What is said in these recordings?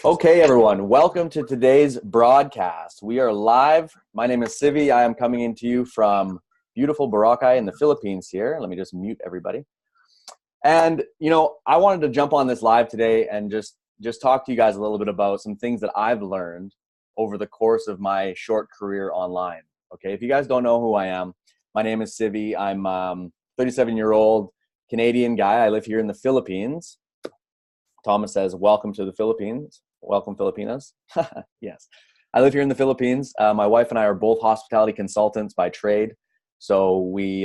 Okay, everyone, welcome to today's broadcast. We are live. My name is Sivi. I am coming into you from beautiful Boracay in the Philippines here. Let me just mute everybody. And, I wanted to jump on this live today and just talk to you guys a little bit about some things that I've learned over the course of my short career online. Okay, if you guys don't know who I am, my name is Sivi. I'm 37-year-old Canadian guy. I live here in the Philippines. Thomas says, welcome to the Philippines. Welcome, Filipinas. Yes. I live here in the Philippines. My wife and I are both hospitality consultants by trade. So we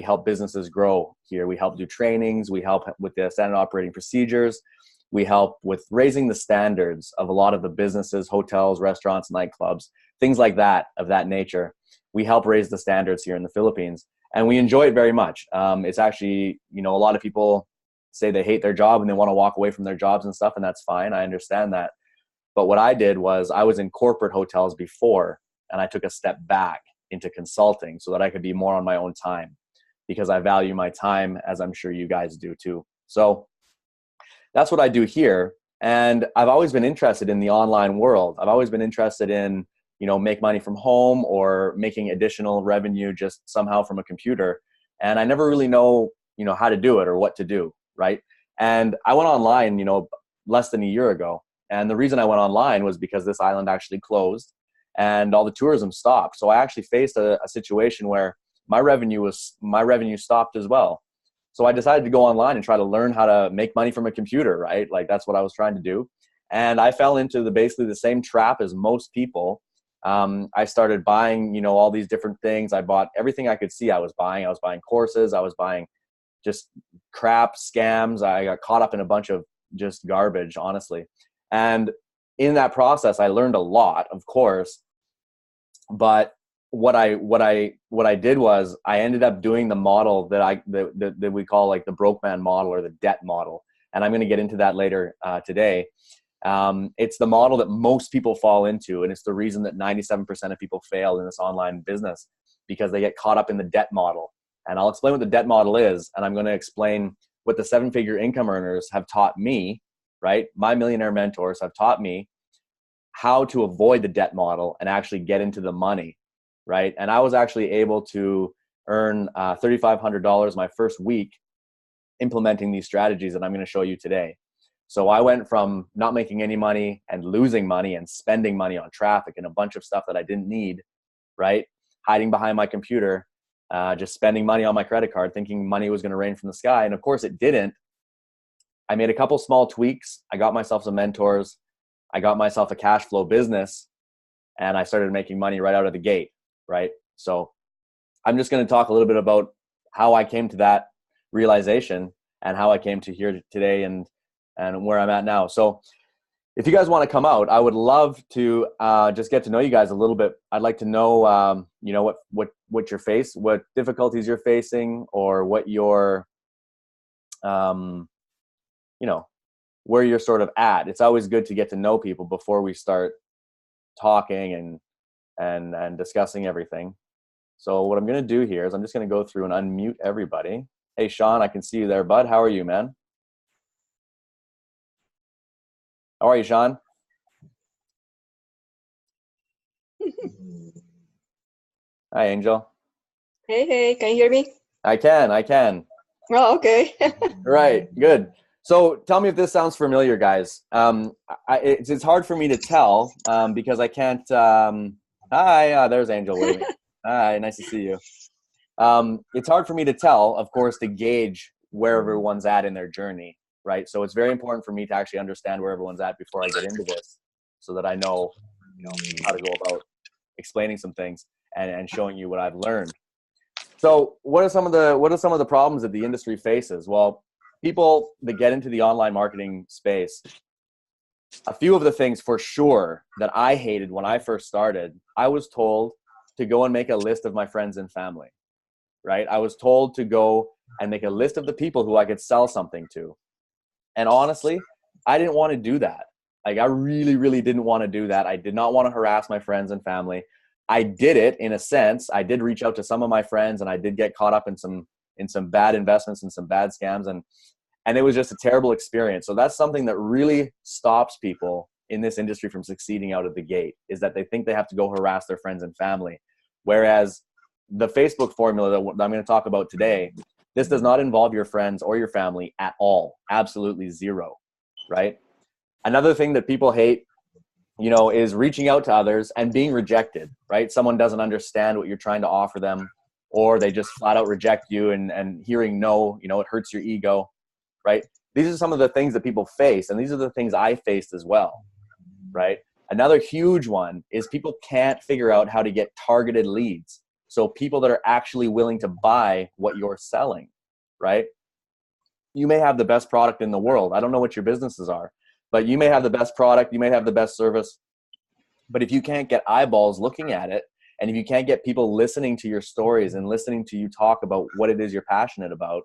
help businesses grow here. We help do trainings. We help with the standard operating procedures. We help with raising the standards of a lot of the businesses, hotels, restaurants, nightclubs, things like that, of that nature. We help raise the standards here in the Philippines. And we enjoy it very much. It's actually, a lot of people say they hate their job and they want to walk away from their jobs and stuff, and that's fine. I understand that. But what I did was I was in corporate hotels before, and I took a step back into consulting so that I could be more on my own time, because I value my time, as I'm sure you guys do too. So that's what I do here. And I've always been interested in the online world. I've always been interested in, make money from home or making additional revenue just somehow from a computer. And I never really know, how to do it or what to do. Right. And I went online, less than a year ago. And the reason I went online was because this island actually closed and all the tourism stopped. So I actually faced a situation where my revenue stopped as well. So I decided to go online and try to learn how to make money from a computer, right? Like that's what I was trying to do. And I fell into basically the same trap as most people. I started buying, all these different things. I bought everything I could see I was buying. I was buying courses. I was buying just crap, scams. I got caught up in a bunch of just garbage, honestly. And in that process, I learned a lot, of course. But what I did was I ended up doing the model that we call like the broke man model or the debt model. And I'm going to get into that later today. It's the model that most people fall into. And it's the reason that 97% of people fail in this online business, because they get caught up in the debt model. And I'll explain what the debt model is. And I'm going to explain what the 7-figure income earners have taught me, right? My millionaire mentors have taught me how to avoid the debt model and actually get into the money, right? And I was actually able to earn $3,500 my first week implementing these strategies that I'm going to show you today. So I went from not making any money and losing money and spending money on traffic and a bunch of stuff that I didn't need, right? Hiding behind my computer, just spending money on my credit card, thinking money was going to rain from the sky. And of course it didn't. I made a couple small tweaks. I got myself some mentors. I got myself a cash flow business, and I started making money right out of the gate, right? So I'm just going to talk a little bit about how I came to that realization and how I came to here today and where I'm at now. So if you guys want to come out, I would love to just get to know you guys a little bit. I'd like to know, what you're facing, what difficulties you're facing, or what your, where you're sort of at. It's always good to get to know people before we start talking and discussing everything. So what I'm going to do here is I'm just going to go through and unmute everybody. Hey, Sean, I can see you there, bud. How are you, man? How are you, Sean? Hi, Angel. Hey, can you hear me? I can. Oh, okay. Right, good. So tell me if this sounds familiar, guys. It's hard for me to tell because I can't. Hi, there's Angel waving. Hi, nice to see you. It's hard for me to tell, of course, to gauge where everyone's at in their journey, right? So it's very important for me to actually understand where everyone's at before I get into this, so that I know, how to go about explaining some things and showing you what I've learned. So what are some of the problems that the industry faces? Well, people that get into the online marketing space, a few of the things for sure that I hated when I first started, I was told to go and make a list of my friends and family, right? I was told to go and make a list of the people who I could sell something to. And honestly, I didn't want to do that. Like, I really, really didn't want to do that. I did not want to harass my friends and family. I did it in a sense. I did reach out to some of my friends, and I did get caught up in some bad investments and some bad scams, and it was just a terrible experience. So that's something that really stops people in this industry from succeeding out of the gate is that they think they have to go harass their friends and family. Whereas the Facebook formula that I'm going to talk about today, this does not involve your friends or your family at all. Absolutely zero, right? Another thing that people hate, is reaching out to others and being rejected, right? Someone doesn't understand what you're trying to offer them, or they just flat out reject you, and hearing no, it hurts your ego, right? These are some of the things that people face, and these are the things I faced as well, right? Another huge one is people can't figure out how to get targeted leads. So people that are actually willing to buy what you're selling, right? You may have the best product in the world. I don't know what your businesses are, but you may have the best product, you may have the best service, but if you can't get eyeballs looking at it, and if you can't get people listening to your stories and listening to you talk about what it is you're passionate about,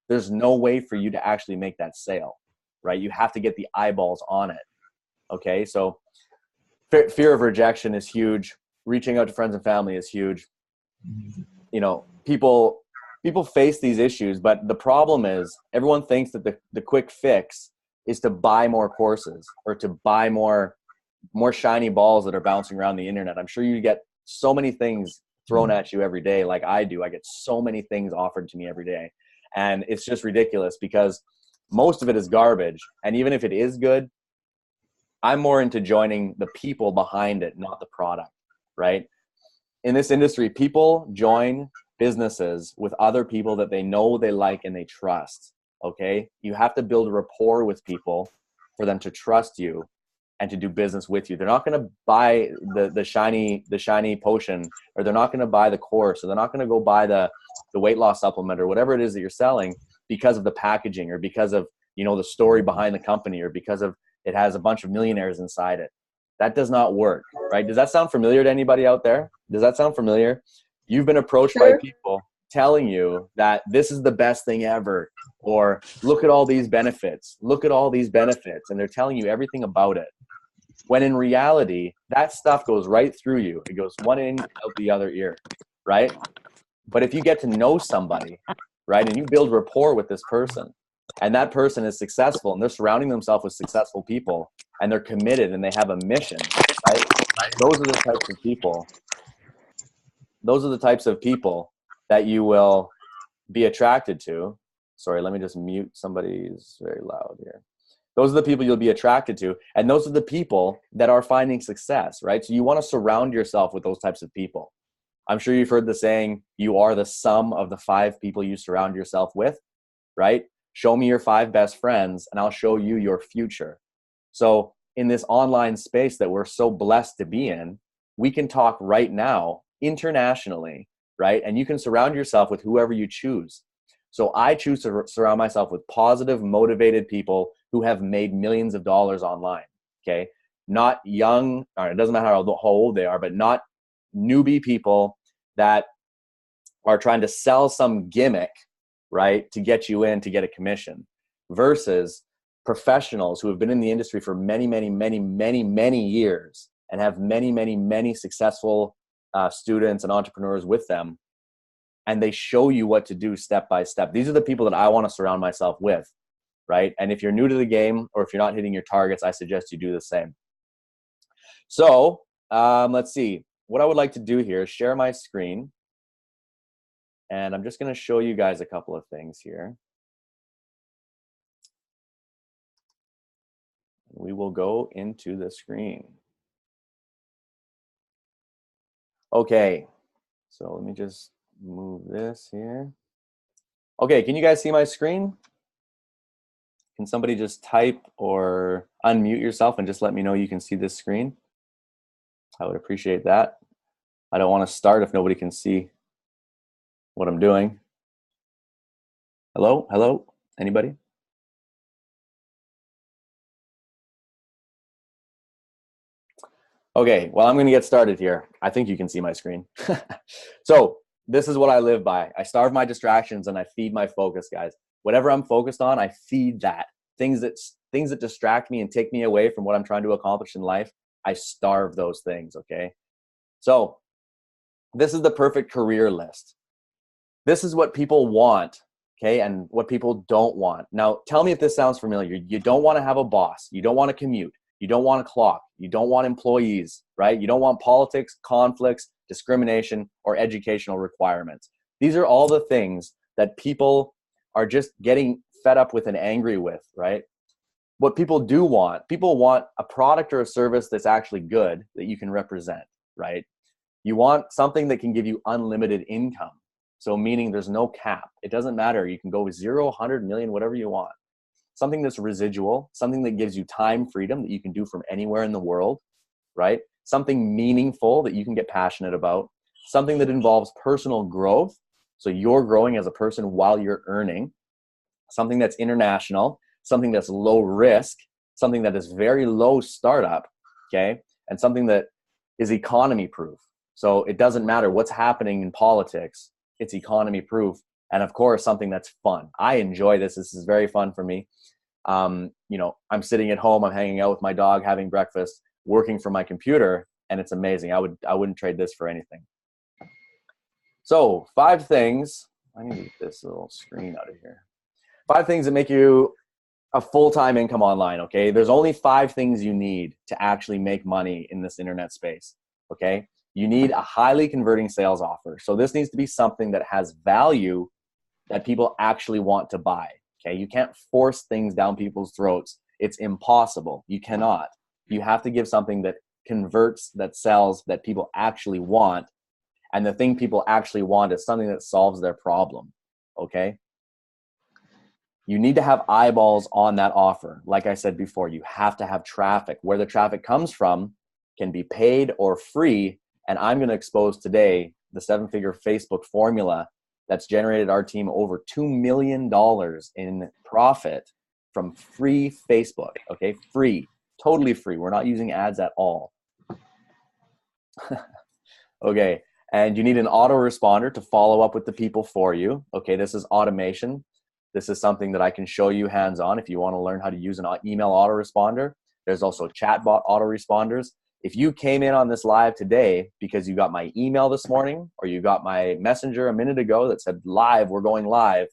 there's no way for you to actually make that sale, right? You have to get the eyeballs on it, okay? So fear of rejection is huge. Reaching out to friends and family is huge. People face these issues, but the problem is everyone thinks that the quick fix is to buy more courses or to buy more shiny balls that are bouncing around the internet. I'm sure you get so many things thrown at you every day, like I do. I get so many things offered to me every day, and it's just ridiculous because most of it is garbage. And even if it is good, I'm more into joining the people behind it, not the product, right? In this industry, people join businesses with other people that they know, they like, and they trust. Okay. You have to build a rapport with people for them to trust you and to do business with you. They're not going to buy the shiny potion, or they're not going to buy the course, or they're not going to go buy the weight loss supplement or whatever it is that you're selling because of the packaging, or because of, the story behind the company, or because of it has a bunch of millionaires inside it. That does not work, right? Does that sound familiar to anybody out there? Does that sound familiar? You've been approached by people telling you that this is the best thing ever, or look at all these benefits, and they're telling you everything about it. When in reality, that stuff goes right through you. It goes one in, out the other ear, right? But if you get to know somebody, right, and you build rapport with this person, and that person is successful, and they're surrounding themselves with successful people, and they're committed, and they have a mission, right? Those are the types of people. Those are the types of people that you will be attracted to. Sorry, let me just mute. Somebody's very loud here. Those are the people you'll be attracted to, and those are the people that are finding success, right? So you want to surround yourself with those types of people. I'm sure you've heard the saying, you are the sum of the 5 people you surround yourself with, right? Show me your 5 best friends and I'll show you your future. So in this online space that we're so blessed to be in, we can talk right now internationally, right? And you can surround yourself with whoever you choose. So I choose to surround myself with positive, motivated people who have made millions of dollars online, okay? Not young, it doesn't matter how old they are, but not newbie people that are trying to sell some gimmick, right, to get you in to get a commission, versus professionals who have been in the industry for many, many, many, many, many years and have many, many, many successful students and entrepreneurs with them. And they show you what to do step by step. These are the people that I want to surround myself with, right? And if you're new to the game, or if you're not hitting your targets, I suggest you do the same. So let's see. What I would like to do here is share my screen. And I'm just going to show you guys a couple of things here. We will go into the screen. Okay, so let me just move this here. Okay, can you guys see my screen? Can somebody just type or unmute yourself and just let me know you can see this screen? I would appreciate that. I don't want to start if nobody can see what I'm doing. Hello? Hello? Anybody? Okay, well, I'm going to get started here. I think you can see my screen. So this is what I live by. I starve my distractions and I feed my focus, guys. Whatever I'm focused on, I feed that. Things that distract me and take me away from what I'm trying to accomplish in life, I starve those things, okay? So this is the perfect career list. This is what people want, okay, and what people don't want. Now, tell me if this sounds familiar. You don't want to have a boss. You don't want to commute. You don't want a clock. You don't want employees, right? You don't want politics, conflicts, discrimination, or educational requirements. These are all the things that people are just getting fed up with and angry with, right? What people want a product or a service that's actually good that you can represent, right? You want something that can give you unlimited income. So meaning there's no cap. It doesn't matter. You can go 0, 100 million, whatever you want. Something that's residual, something that gives you time freedom that you can do from anywhere in the world, right? Something meaningful that you can get passionate about, something that involves personal growth. So you're growing as a person while you're earning, something that's international, something that's low risk, something that is very low startup, okay? And something that is economy proof. So it doesn't matter what's happening in politics, it's economy proof. And of course, something that's fun. I enjoy this. This is very fun for me. I'm sitting at home, I'm hanging out with my dog, having breakfast, working from my computer, and it's amazing. I wouldn't trade this for anything. So 5 things, I need to get this little screen out of here. 5 things that make you a full-time income online, okay? There's only 5 things you need to actually make money in this internet space, okay? You need a highly converting sales offer. So this needs to be something that has value that people actually want to buy, okay? You can't force things down people's throats. It's impossible. You cannot. You have to give something that converts, that sells, that people actually want. And the thing people actually want is something that solves their problem, okay? You need to have eyeballs on that offer. Like I said before, you have to have traffic. Where the traffic comes from can be paid or free. And I'm going to expose today the 7-figure Facebook formula that's generated our team over $2 million in profit from free Facebook, okay? Free, totally free. We're not using ads at all. Okay, and you need an autoresponder to follow up with the people for you. Okay, this is automation. This is something that I can show you hands-on if you want to learn how to use an email autoresponder. There's also chatbot autoresponders. If you came in on this live today because you got my email this morning or you got my messenger a minute ago that said live, we're going live,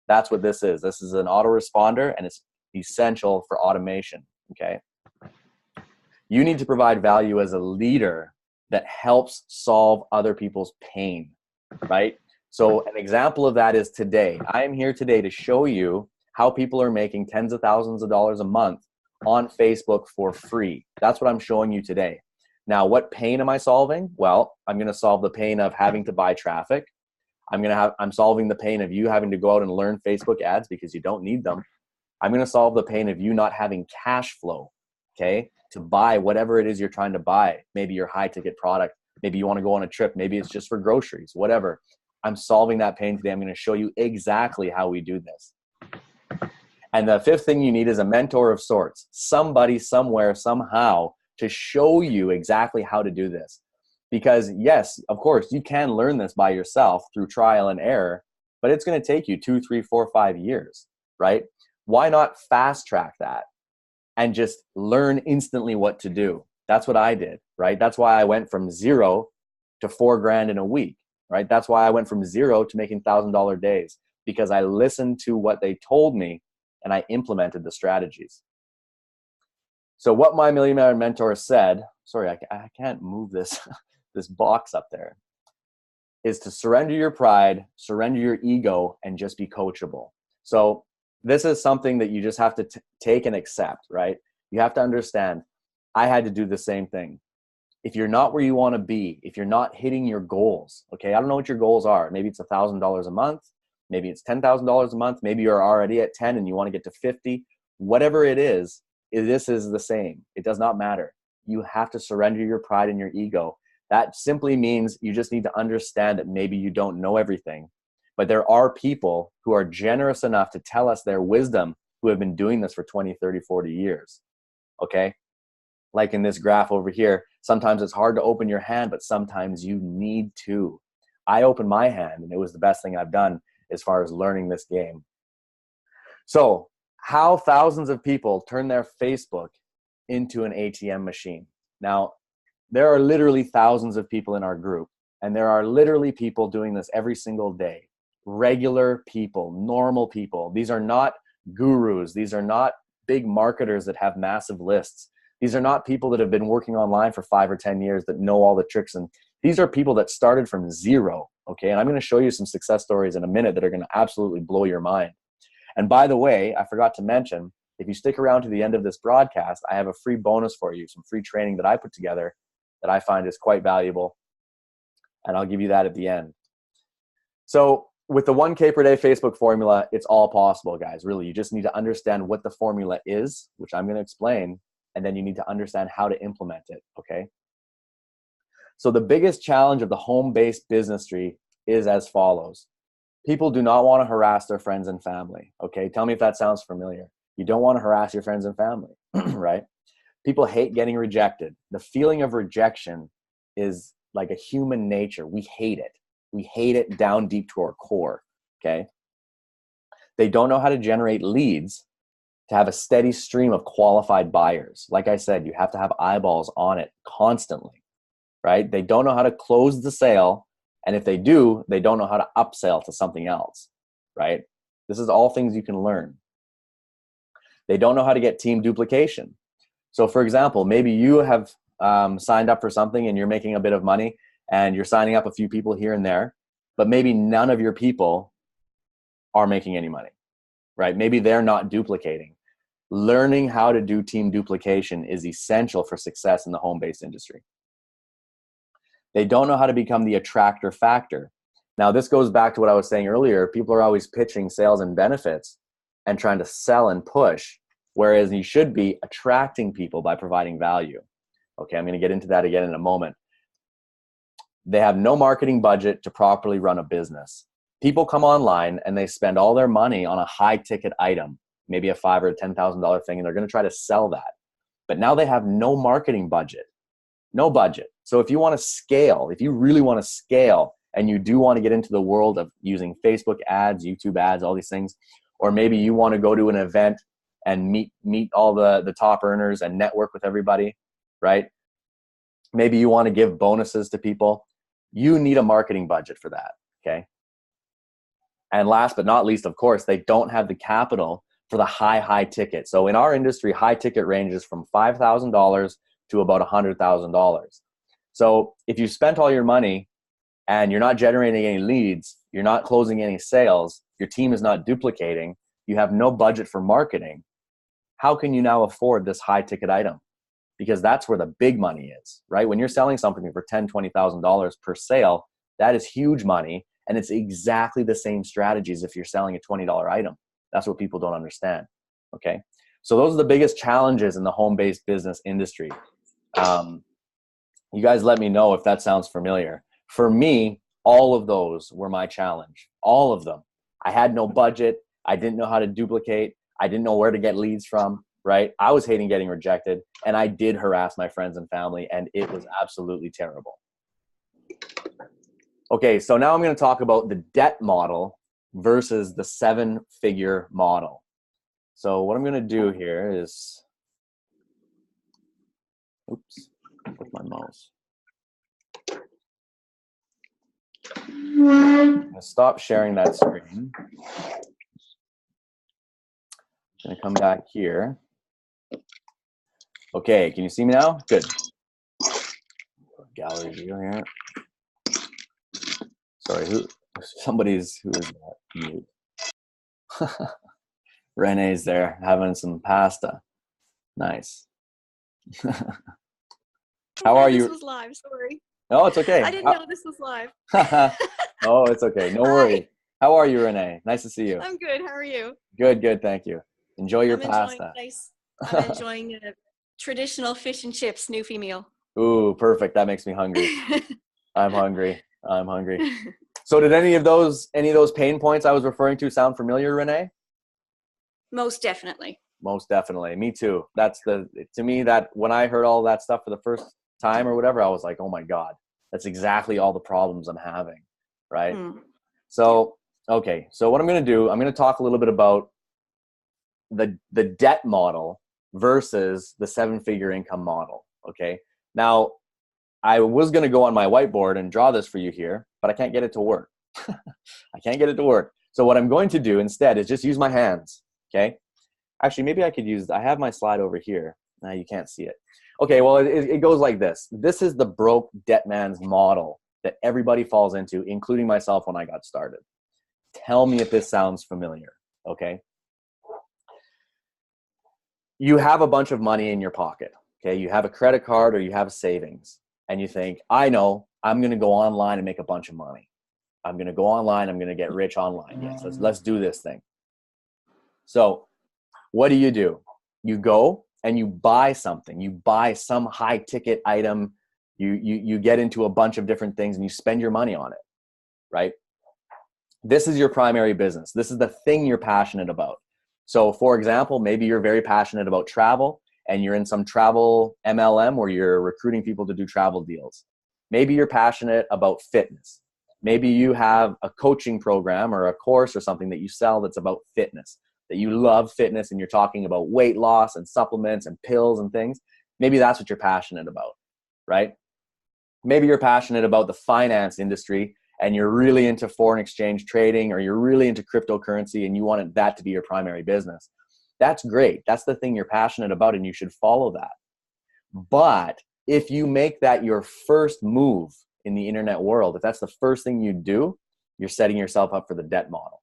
that's what this is. This is an autoresponder and it's essential for automation, okay? You need to provide value as a leader that helps solve other people's pain, right? So an example of that is today. I am here today to show you how people are making tens of thousands of dollars a month on Facebook for free. That's what I'm showing you today. Now, what pain am I solving? Well, I'm going to solve the pain of having to buy traffic. I'm solving the pain of you having to go out and learn Facebook ads because you don't need them. I'm going to solve the pain of you not having cash flow, okay, to buy whatever it is you're trying to buy. Maybe your high ticket product. Maybe you want to go on a trip. Maybe it's just for groceries, whatever. I'm solving that pain today. I'm going to show you exactly how we do this. And the 5th thing you need is a mentor of sorts. Somebody, somewhere, somehow to show you exactly how to do this. Because yes, of course, you can learn this by yourself through trial and error, but it's going to take you 2, 3, 4, 5 years, right? Why not fast track that and just learn instantly what to do? That's what I did, right? That's why I went from 0 to $4,000 in a week, right? That's why I went from 0 to making $1,000 days, because I listened to what they told me and I implemented the strategies. So what my Millionaire Mentor said, sorry, I can't move this, this box up there, is to surrender your pride, surrender your ego, and just be coachable. So this is something that you just have to take and accept, right? You have to understand, I had to do the same thing. If you're not where you want to be, if you're not hitting your goals, okay, I don't know what your goals are. Maybe it's $1,000 a month. Maybe it's $10,000 a month. Maybe you're already at 10 and you want to get to 50. Whatever it is, this is the same. It does not matter. You have to surrender your pride and your ego. That simply means you just need to understand that maybe you don't know everything, but there are people who are generous enough to tell us their wisdom who have been doing this for 20, 30, 40 years, okay? Like in this graph over here, sometimes it's hard to open your hand, but sometimes you need to. I opened my hand and it was the best thing I've done as far as learning this game. So how thousands of people turn their Facebook into an ATM machine. Now, there are literally thousands of people in our group, and there are literally people doing this every single day. Regular people, normal people. These are not gurus. These are not big marketers that have massive lists. These are not people that have been working online for 5 or 10 years that know all the tricks. And these are people that started from zero. Okay. And I'm going to show you some success stories in a minute that are going to absolutely blow your mind. And by the way, I forgot to mention, if you stick around to the end of this broadcast, I have a free bonus for you, some free training that I put together that I find is quite valuable. And I'll give you that at the end. So with the 1K per day Facebook formula, it's all possible, guys. Really, you just need to understand what the formula is, which I'm going to explain, and then you need to understand how to implement it, okay? So the biggest challenge of the home-based business tree is as follows. People do not want to harass their friends and family, okay? Tell me if that sounds familiar. You don't want to harass your friends and family, right? People hate getting rejected. The feeling of rejection is like a human nature. We hate it. We hate it down deep to our core, okay? They don't know how to generate leads to have a steady stream of qualified buyers. Like I said, you have to have eyeballs on it constantly, right? They don't know how to close the sale. And if they do, they don't know how to upsell to something else, right? This is all things you can learn. They don't know how to get team duplication. So for example, maybe you have signed up for something and you're making a bit of money and you're signing up a few people here and there, but maybe none of your people are making any money, right? Maybe they're not duplicating. Learning how to do team duplication is essential for success in the home-based industry. They don't know how to become the attractor factor. Now, this goes back to what I was saying earlier. People are always pitching sales and benefits and trying to sell and push, whereas you should be attracting people by providing value. Okay, I'm going to get into that again in a moment. They have no marketing budget to properly run a business. People come online and they spend all their money on a high ticket item, maybe a $5,000 or $10,000 thing, and they're going to try to sell that. But now they have no marketing budget, no budget. So if you want to scale, if you really want to scale and you do want to get into the world of using Facebook ads, YouTube ads, all these things, or maybe you want to go to an event and meet all the top earners and network with everybody, right? Maybe you want to give bonuses to people. You need a marketing budget for that, okay? And last but not least, of course, they don't have the capital for the high ticket. So in our industry, high ticket ranges from $5,000 to about $100,000. So if you spent all your money and you're not generating any leads, you're not closing any sales, your team is not duplicating, you have no budget for marketing, how can you now afford this high ticket item? Because that's where the big money is, right? When you're selling something for $10,000, $20,000 per sale, that is huge money. And it's exactly the same strategies if you're selling a $20 item. That's what people don't understand, okay? So those are the biggest challenges in the home-based business industry. You guys let me know if that sounds familiar. For me, all of those were my challenge, all of them. I had no budget. I didn't know how to duplicate. I didn't know where to get leads from, right? I was hating getting rejected, and I did harass my friends and family, and it was absolutely terrible. Okay, so now I'm going to talk about the debt model versus the 7-figure model. So what I'm going to do here is, oops, with my mouse. I'm going to stop sharing that screen. I'm going to come back here. Okay, can you see me now? Good. Gallery view here. Sorry, who is that? Mute. Renee's there having some pasta. Nice. How are you? This was live, sorry. No, it's okay. I didn't know this was live. Oh, it's okay. No worries. How are you, Renee? Nice to see you. I'm good. How are you? Good, good. Thank you. Enjoy your pasta. I'm enjoying a traditional fish and chips Newfie meal. Ooh, perfect. That makes me hungry. I'm hungry. So did any of those pain points I was referring to sound familiar, Renee? Most definitely. Most definitely. Me too. To me, that when I heard all that stuff for the first time or whatever, I was like, oh my God, that's exactly all the problems I'm having. Right. So, okay. So what I'm going to do, I'm going to talk a little bit about the debt model versus the 7-figure income model. Okay. Now, I was going to go on my whiteboard and draw this for you here, but I can't get it to work. I can't get it to work. So what I'm going to do instead is just use my hands. Okay. Actually, maybe I have my slide over here. Now you can't see it. Okay, well, it goes like this. This is the broke debt man's model that everybody falls into, including myself when I got started. Tell me if this sounds familiar, okay? You have a bunch of money in your pocket, okay? You have a credit card or you have a savings, and you think, I know, I'm going to go online and make a bunch of money. I'm going to go online. I'm going to get rich online. Yes, let's do this thing. So what do? You go and you buy something. You buy some high ticket item. You get into a bunch of different things and you spend your money on it, right? This is your primary business. This is the thing you're passionate about. So for example, maybe you're very passionate about travel and you're in some travel MLM where you're recruiting people to do travel deals. Maybe you're passionate about fitness. Maybe you have a coaching program or a course or something that you sell that's about fitness, that you love fitness and you're talking about weight loss and supplements and pills and things. Maybe that's what you're passionate about, right? Maybe you're passionate about the finance industry and you're really into foreign exchange trading, or you're really into cryptocurrency and you want that to be your primary business. That's great. That's the thing you're passionate about and you should follow that. But if you make that your first move in the internet world, if that's the first thing you do, you're setting yourself up for the debt model.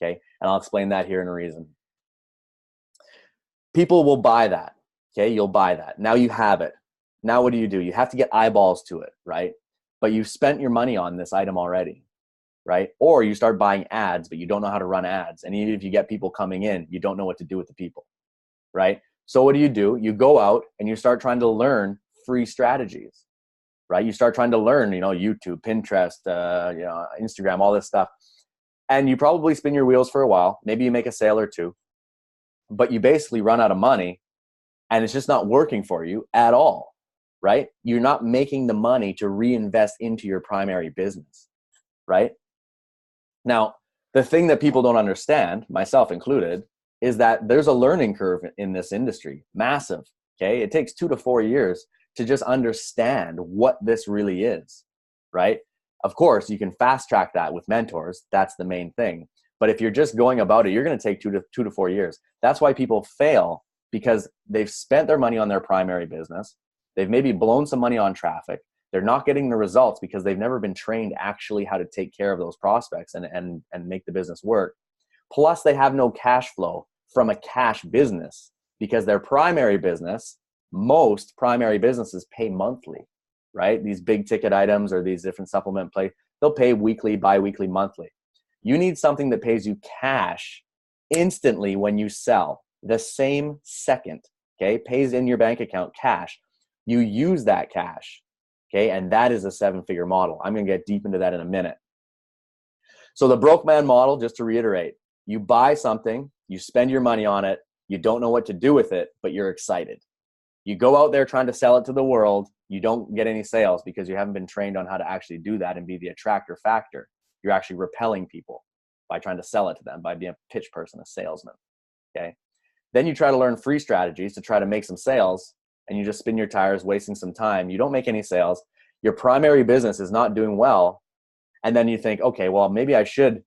Okay. And I'll explain that here in a reason. People will buy that. Okay. You'll buy that. Now you have it. Now what do? You have to get eyeballs to it, right? But you've spent your money on this item already, right? Or you start buying ads, but you don't know how to run ads. And even if you get people coming in, you don't know what to do with the people, right? So what do? You go out and you start trying to learn free strategies, right? You start trying to learn, YouTube, Pinterest, Instagram, all this stuff. And you probably spin your wheels for a while. Maybe you make a sale or two, but you basically run out of money and it's just not working for you at all, right? You're not making the money to reinvest into your primary business, right? Now, the thing that people don't understand, myself included, is that there's a learning curve in this industry, massive, okay? It takes 2 to 4 years to just understand what this really is, right? Of course, you can fast track that with mentors. That's the main thing. But if you're just going about it, you're going to take 2 to 4 years. That's why people fail, because they've spent their money on their primary business. They've maybe blown some money on traffic. They're not getting the results because they've never been trained actually how to take care of those prospects and make the business work. Plus, they have no cash flow from a cash business because their primary business, most primary businesses pay monthly, right? These big ticket items or these different supplement play, they'll pay weekly, bi-weekly, monthly. You need something that pays you cash instantly when you sell, the same second, okay? Pays in your bank account cash. You use that cash, okay? And that is a 7-figure model. I'm going to get deep into that in a minute. So the broke man model, just to reiterate, you buy something, you spend your money on it, you don't know what to do with it, but you're excited. You go out there trying to sell it to the world, you don't get any sales because you haven't been trained on how to actually do that and be the attractor factor. You're actually repelling people by trying to sell it to them, by being a pitch person, a salesman, okay? Then you try to learn free strategies to try to make some sales, and you just spin your tires, wasting some time. You don't make any sales. Your primary business is not doing well. And then you think, okay, well, maybe I should,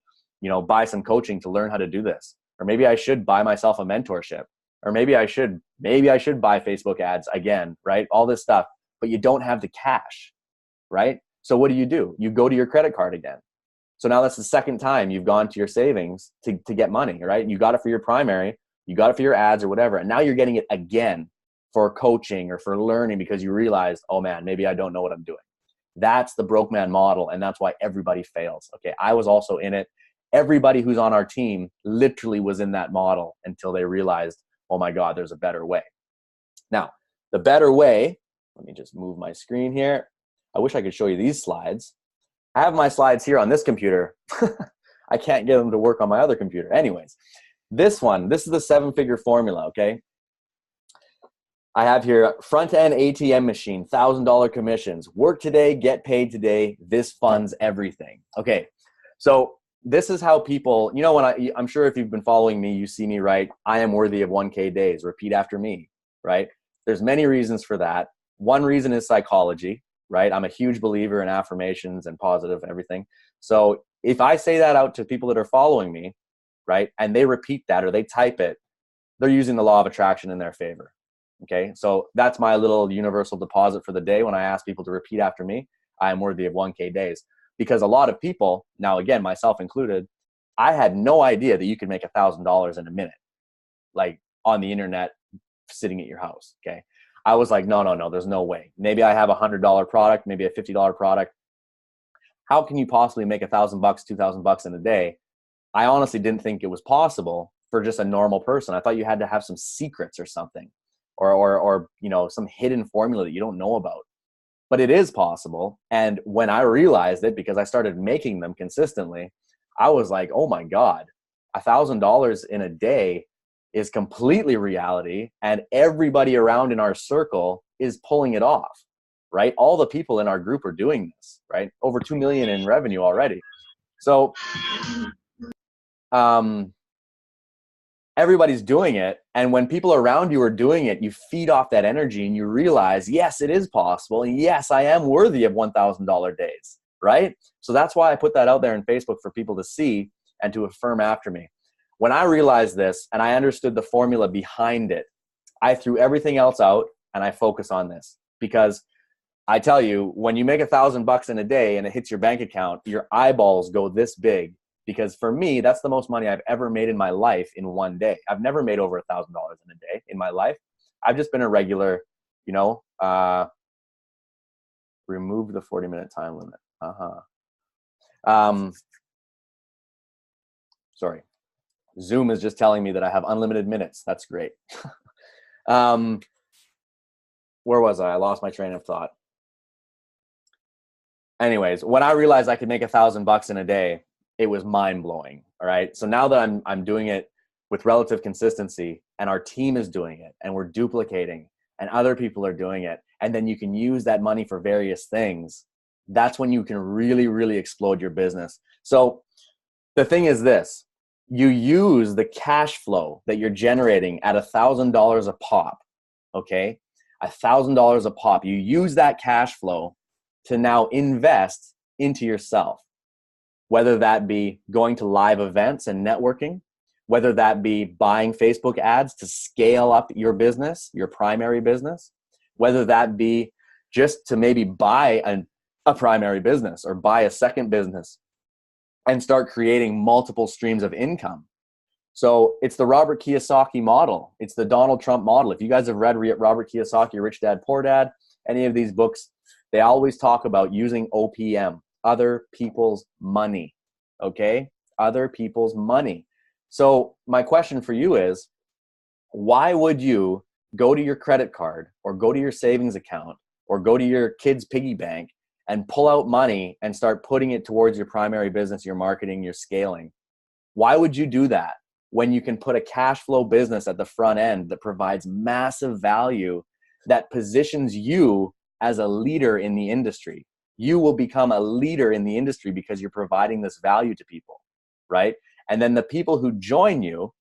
buy some coaching to learn how to do this. Or maybe I should buy myself a mentorship. Or maybe I should buy Facebook ads again, right? All this stuff, but you don't have the cash, right? So what do? You go to your credit card again. So now that's the second time you've gone to your savings to get money, right? You got it for your primary, you got it for your ads or whatever. And now you're getting it again for coaching or for learning because you realized, oh man, maybe I don't know what I'm doing. That's the broke man model. And that's why everybody fails. Okay. I was also in it. Everybody who's on our team literally was in that model until they realized, oh my God, there's a better way. Now, the better way, let me just move my screen here. I wish I could show you these slides. I have my slides here on this computer. I can't get them to work on my other computer. Anyways, this is the 7-figure formula, okay? I have here front-end ATM machine, $1,000 commissions. Work today, get paid today. This funds everything. Okay, so this is how people, when I'm sure if you've been following me, you see me write, I am worthy of 1K days. Repeat after me, right? There's many reasons for that. One reason is psychology, right? I'm a huge believer in affirmations and positive and everything. So if I say that out to people that are following me, right, and they repeat that or they type it, they're using the law of attraction in their favor. Okay. So that's my little universal deposit for the day. When I ask people to repeat after me, I am worthy of 1K days, because a lot of people, now again, myself included, I had no idea that you could make $1,000 in a minute, like on the internet, sitting at your house. Okay. I was like, no, there's no way. Maybe I have $100 product, maybe a $50 product. How can you possibly make $1,000, $2,000 in a day? I honestly didn't think it was possible for just a normal person. I thought you had to have some secrets or something, or some hidden formula that you don't know about. But it is possible. And when I realized it, because I started making them consistently, I was like, oh my God, $1,000 in a day is completely reality. And everybody around in our circle is pulling it off, right? All the people in our group are doing this, right? Over 2 million in revenue already. So, everybody's doing it. And when people around you are doing it, you feed off that energy and you realize, yes, it is possible. And yes, I am worthy of $1,000 days, right? So that's why I put that out there in Facebook for people to see and to affirm after me. When I realized this and I understood the formula behind it, I threw everything else out and I focus on this, because I tell you, when you make $1,000 in a day and it hits your bank account, your eyeballs go this big. Because for me, that's the most money I've ever made in my life in one day. I've never made over $1,000 in a day in my life. I've just been a regular, remove the 40-minute time limit. Sorry. Zoom is just telling me that I have unlimited minutes. That's great. Where was I? I lost my train of thought. Anyways, when I realized I could make $1,000 in a day, it was mind blowing. All right. So now that I'm doing it with relative consistency, and our team is doing it, and we're duplicating, and other people are doing it, and then you can use that money for various things, that's when you can really, really explode your business. So the thing is this: you use the cash flow that you're generating at $1,000 a pop. Okay. $1,000 a pop. You use that cash flow to now invest into yourself. Whether that be going to live events and networking, whether that be buying Facebook ads to scale up your business, your primary business, whether that be just to maybe buy a primary business or buy a second business and start creating multiple streams of income. So it's the Robert Kiyosaki model. It's the Donald Trump model. If you guys have read Robert Kiyosaki, Rich Dad, Poor Dad, any of these books, they always talk about using OPM. Other people's money, okay? Other people's money. So my question for you is, why would you go to your credit card or go to your savings account or go to your kid's piggy bank and pull out money and start putting it towards your primary business, your marketing, your scaling? Why would you do that when you can put a cash flow business at the front end that provides massive value, that positions you as a leader in the industry? You will become a leader in the industry because you're providing this value to people, right? And then the people who join you,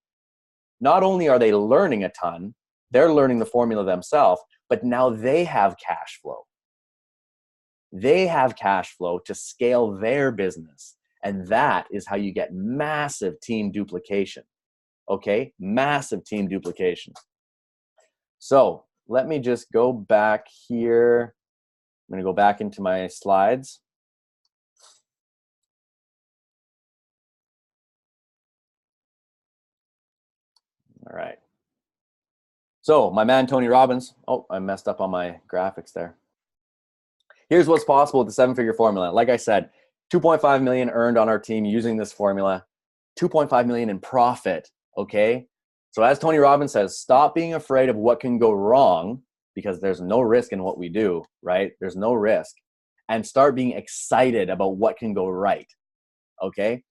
not only are they learning a ton, they're learning the formula themselves, but now they have cash flow. They have cash flow to scale their business. And that is how you get massive team duplication, okay? Massive team duplication. So let me just go back here. I'm going to go back into my slides. All right. So my man, Tony Robbins. Oh, I messed up on my graphics there. Here's what's possible with the 7-figure formula. Like I said, 2.5 million earned on our team using this formula, 2.5 million in profit. Okay. So as Tony Robbins says, stop being afraid of what can go wrong, because there's no risk in what we do, right? There's no risk. And start being excited about what can go right. Okay.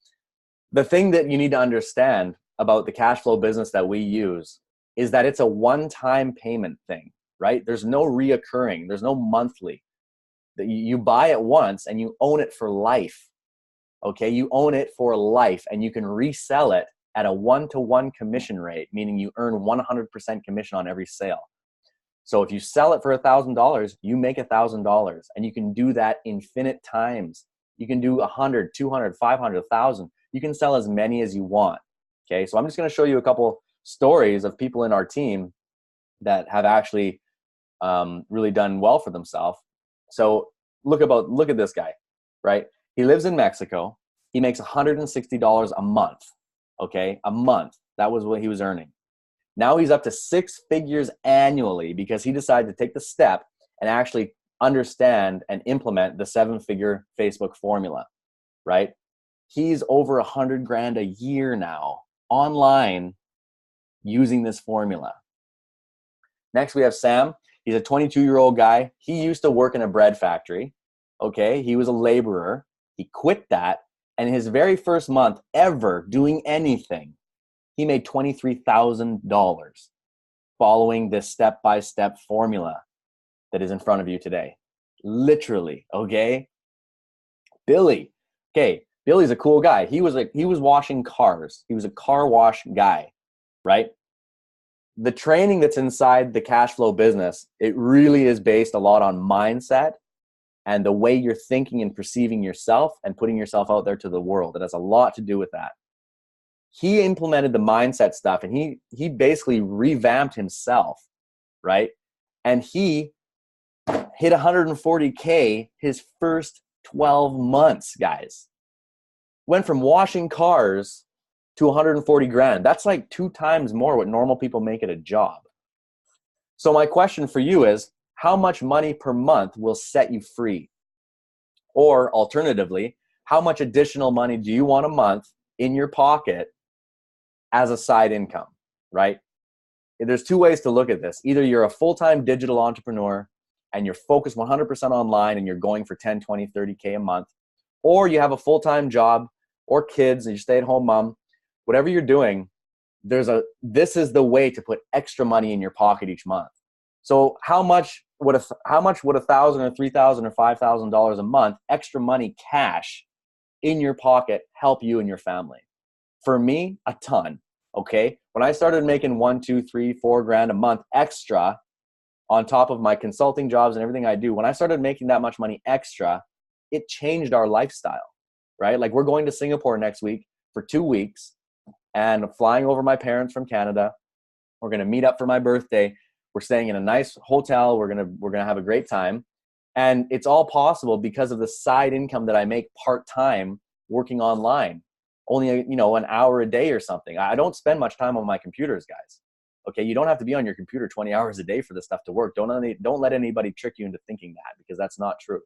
The thing that you need to understand about the cash flow business that we use is that it's a one-time payment thing, right? There's no reoccurring. There's no monthly. You buy it once and you own it for life. Okay. You own it for life, and you can resell it at a 1-to-1 commission rate, meaning you earn 100% commission on every sale. So if you sell it for $1,000, you make $1,000, and you can do that infinite times. You can do 100, 200, 500, 1,000. You can sell as many as you want. Okay. So I'm just going to show you a couple stories of people in our team that have actually really done well for themselves. So look at this guy, right? He lives in Mexico. He makes $160 a month. Okay, a month. That was what he was earning. Now he's up to 6 figures annually because he decided to take the step and actually understand and implement the 7-figure Facebook formula, right? He's over 100 grand a year now online using this formula. Next, we have Sam. He's a 22-year-old guy. He used to work in a bread factory. Okay, he was a laborer. He quit that. And his very first month ever doing anything, he made $23,000 following this step-by-step formula that is in front of you today. Literally, okay? Billy. Okay, Billy's a cool guy. He was washing cars. He was a car wash guy, right? The training that's inside the cash flow business, it really is based a lot on mindset and the way you're thinking and perceiving yourself and putting yourself out there to the world. It has a lot to do with that. He implemented the mindset stuff and he basically revamped himself, right? And he hit 140K his first 12 months, guys. Went from washing cars to 140 grand. That's like 2 times more what normal people make at a job. So my question for you is, how much money per month will set you free? Or alternatively, how much additional money do you want a month in your pocket as a side income, right? There's 2 ways to look at this. Either you're a full-time digital entrepreneur and you're focused 100% online and you're going for 10, 20, 30K a month, or you have a full-time job or kids and you stay at home mom. Whatever you're doing, this is the way to put extra money in your pocket each month. So how much would $1,000 or $3,000 or $5,000 a month extra money cash in your pocket help you and your family? For me, a ton. Okay, when I started making 1, 2, 3, 4 grand a month extra on top of my consulting jobs and everything I do, when I started making that much money extra, it changed our lifestyle, right? Like we're going to Singapore next week for 2 weeks and flying over my parents from Canada. We're going to meet up for my birthday. We're staying in a nice hotel. We're going to have a great time. And it's all possible because of the side income that I make part-time working online. Only, an hour a day or something. I don't spend much time on my computers, guys. Okay, you don't have to be on your computer 20 hours a day for this stuff to work. Don't let anybody trick you into thinking that, because that's not true.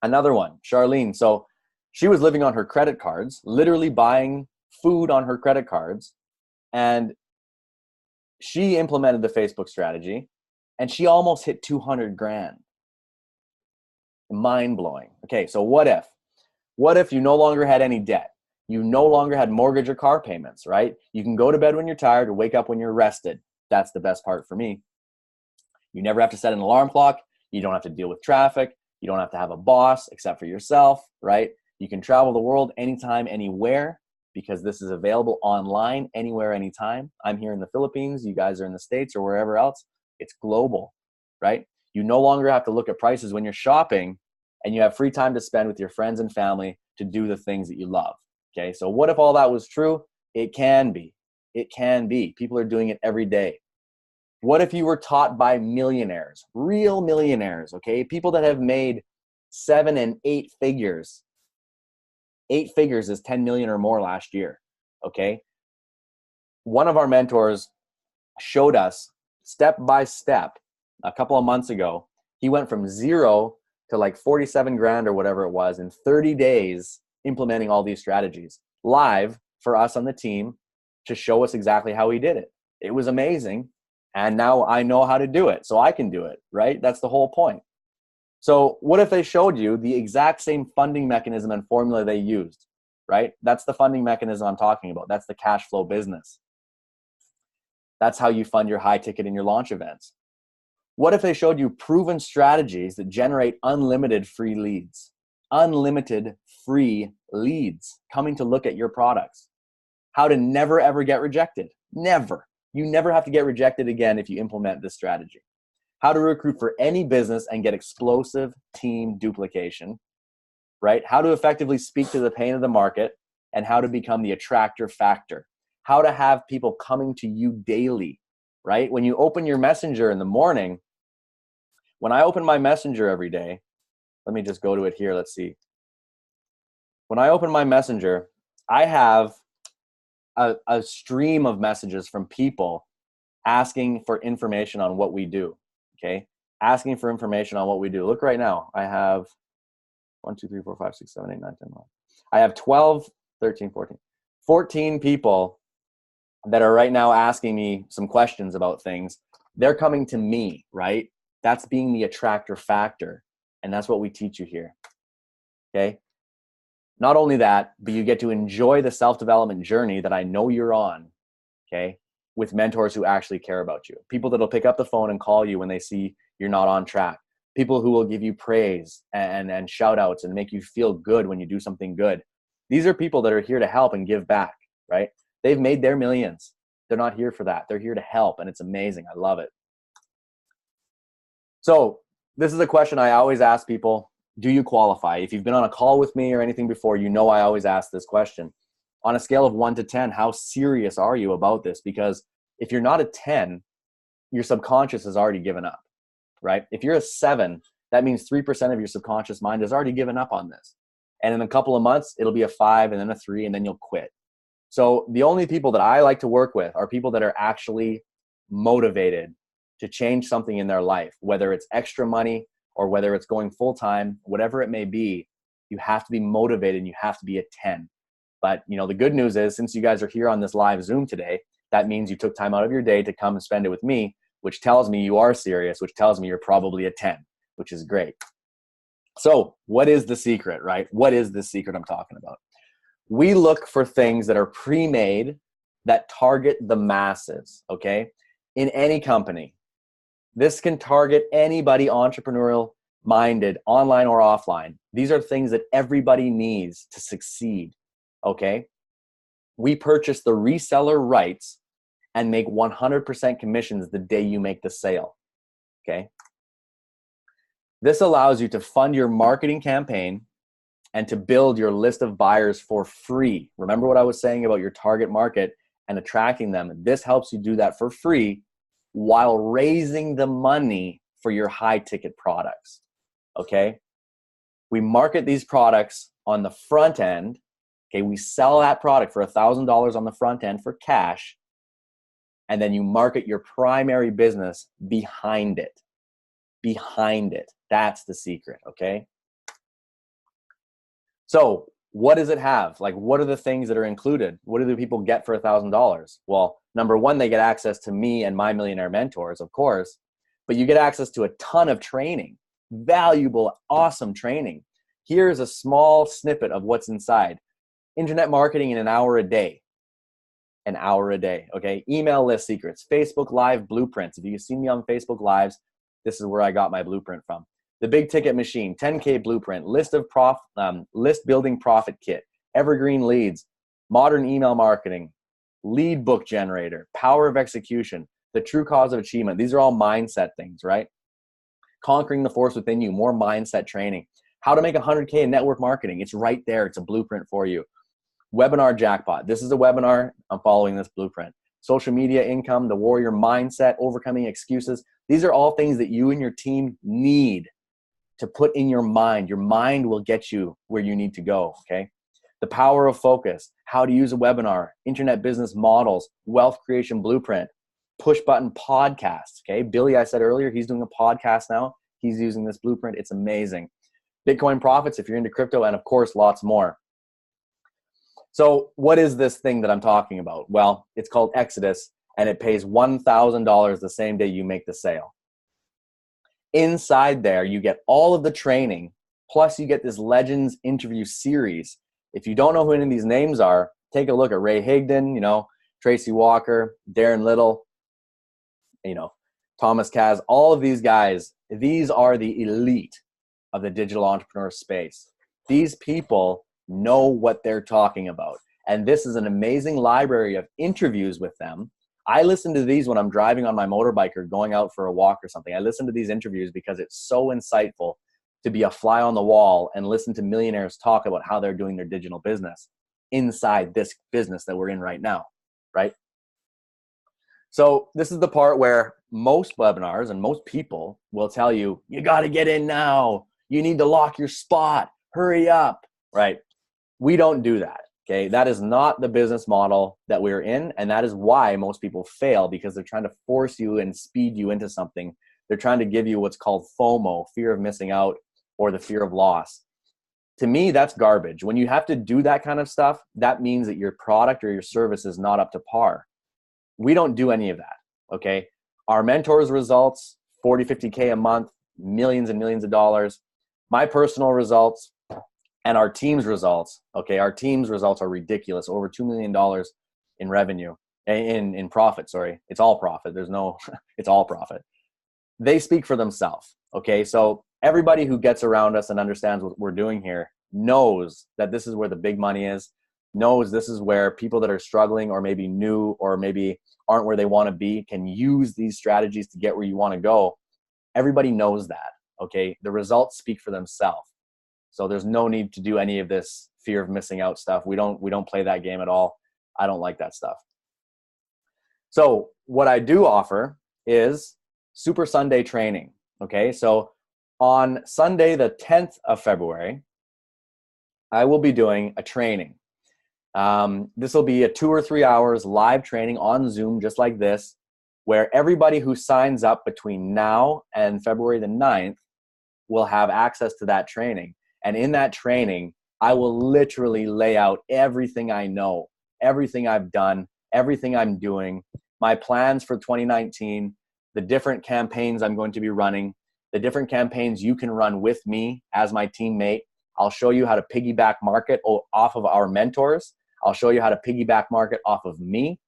Another one, Charlene. So she was living on her credit cards, literally buying food on her credit cards. And she implemented the Facebook strategy and she almost hit 200 grand. Mind blowing. Okay, so what if you no longer had any debt? You no longer had mortgage or car payments, right? You can go to bed when you're tired or wake up when you're rested. That's the best part for me. You never have to set an alarm clock. You don't have to deal with traffic. You don't have to have a boss except for yourself, right? You can travel the world anytime, anywhere, because this is available online, anywhere, anytime. I'm here in the Philippines. You guys are in the States or wherever else. It's global, right? You no longer have to look at prices when you're shopping, and you have free time to spend with your friends and family to do the things that you love. Okay, so what if all that was true? It can be. It can be. People are doing it every day. What if you were taught by millionaires, real millionaires, okay? People that have made 7 and 8 figures. 8 figures is 10 million or more last year, okay? One of our mentors showed us step by step a couple of months ago. He went from 0 to like 47 grand or whatever it was in 30 days implementing all these strategies live for us on the team to show us exactly how he did it. It was amazing. And now I know how to do it, so I can do it, right? That's the whole point. So what if they showed you the exact same funding mechanism and formula they used, right? That's the funding mechanism I'm talking about. That's the cash flow business. That's how you fund your high ticket and your launch events. What if they showed you proven strategies that generate unlimited free leads? Unlimited free leads coming to look at your products. How to never ever get rejected. Never. You never have to get rejected again if you implement this strategy. How to recruit for any business and get explosive team duplication, right? How to effectively speak to the pain of the market and how to become the attractor factor. How to have people coming to you daily, right? When you open your messenger in the morning, when I open my messenger every day, let me just go to it here. Let's see. When I open my messenger, I have a stream of messages from people asking for information on what we do. Okay. Asking for information on what we do. Look right now. I have 1, 2, 3, 4, 5, 6, 7, 8, 9, 10, 11. I have 12, 13, 14, 14 people that are right now asking me some questions about things. They're coming to me, right? That's being the attractor factor. And that's what we teach you here. Okay. Not only that, but you get to enjoy the self-development journey that I know you're on, okay, with mentors who actually care about you. People that'll pick up the phone and call you when they see you're not on track. People who will give you praise and shout outs and make you feel good when you do something good. These are people that are here to help and give back, right? They've made their millions. They're not here for that. They're here to help, and it's amazing. I love it. So this is a question I always ask people. Do you qualify? If you've been on a call with me or anything before, you know I always ask this question. On a scale of 1 to 10, how serious are you about this? Because if you're not a 10, your subconscious has already given up, right? If you're a 7, that means 3% of your subconscious mind has already given up on this. And in a couple of months, it'll be a 5 and then a 3, and then you'll quit. So the only people that I like to work with are people that are actually motivated to change something in their life, whether it's extra money or whether it's going full-time, whatever it may be. You have to be motivated and you have to be a 10. But the good news is, since you guys are here on this live Zoom today, that means you took time out of your day to come and spend it with me, which tells me you are serious, which tells me you're probably a 10, which is great. So what is the secret, right? What is the secret I'm talking about? We look for things that are pre-made that target the masses, okay? In any company. This can target anybody entrepreneurial minded, online or offline. These are things that everybody needs to succeed, okay? We purchase the reseller rights and make 100% commissions the day you make the sale, okay? This allows you to fund your marketing campaign and to build your list of buyers for free. Remember what I was saying about your target market and attracting them. This helps you do that for free while raising the money for your high ticket products, okay? We market these products on the front end, okay? We sell that product for $1,000 on the front end for cash, and then you market your primary business behind it. Behind it. That's the secret, okay? So what does it have? Like, what are the things that are included? What do the people get for $1,000? Well, number one, they get access to me and my millionaire mentors, of course, but you get access to a ton of training, valuable, awesome training. Here's a small snippet of what's inside. Internet marketing in an hour a day. An hour a day, okay? Email list secrets, Facebook Live blueprints. If you see me on Facebook Lives, this is where I got my blueprint from. The big ticket machine, 10K blueprint, list building profit kit, evergreen leads, modern email marketing, lead book generator, power of execution, the true cause of achievement. These are all mindset things, right? Conquering the force within you, more mindset training. How to make 100K in network marketing. It's right there. It's a blueprint for you. Webinar jackpot. This is a webinar. I'm following this blueprint. Social media income, the warrior mindset, overcoming excuses. These are all things that you and your team need to put in your mind. Your mind will get you where you need to go, okay? The power of focus, how to use a webinar, internet business models, wealth creation blueprint, push button podcasts, okay? Billy, I said earlier, he's doing a podcast now. He's using this blueprint. It's amazing. Bitcoin profits, if you're into crypto, and of course, lots more. So what is this thing that I'm talking about? Well, it's called Exodus, and it pays $1,000 the same day you make the sale. Inside there, you get all of the training, plus you get this Legends interview series. If you don't know who any of these names are, take a look at Ray Higdon, Tracy Walker, Darren Little, Thomas Kaz, all of these guys. These are the elite of the digital entrepreneur space. These people know what they're talking about. And this is an amazing library of interviews with them. I listen to these when I'm driving on my motorbike or going out for a walk or something. I listen to these interviews because it's so insightful to be a fly on the wall and listen to millionaires talk about how they're doing their digital business inside this business that we're in right now, right? So this is the part where most webinars and most people will tell you, you got to get in now. You need to lock your spot. Hurry up, right? We don't do that, okay? That is not the business model that we're in, and that is why most people fail, because they're trying to force you and speed you into something. They're trying to give you what's called FOMO, fear of missing out, or the fear of loss. To me, that's garbage. When you have to do that kind of stuff, that means that your product or your service is not up to par. We don't do any of that, okay? Our mentors' results, 40, 50K a month, millions and millions of dollars. My personal results and our team's results, okay? Our team's results are ridiculous, over $2 million in revenue, in profit, sorry. It's all profit. There's no, it's all profit. They speak for themselves, okay? So everybody who gets around us and understands what we're doing here knows that this is where the big money is, knows this is where people that are struggling or maybe new or maybe aren't where they want to be can use these strategies to get where you want to go. Everybody knows that, okay? The results speak for themselves. So there's no need to do any of this fear of missing out stuff. We don't play that game at all. I don't like that stuff. So what I do offer is Super Sunday training, okay? So on Sunday, the 10th of February, I will be doing a training. This will be a 2 or 3 hours live training on Zoom, just like this, where everybody who signs up between now and February the 9th will have access to that training. And in that training, I will literally lay out everything I know, everything I've done, everything I'm doing, my plans for 2019, the different campaigns I'm going to be running, the different campaigns you can run with me as my teammate. I'll show you how to piggyback market off of our mentors. I'll show you how to piggyback market off of me.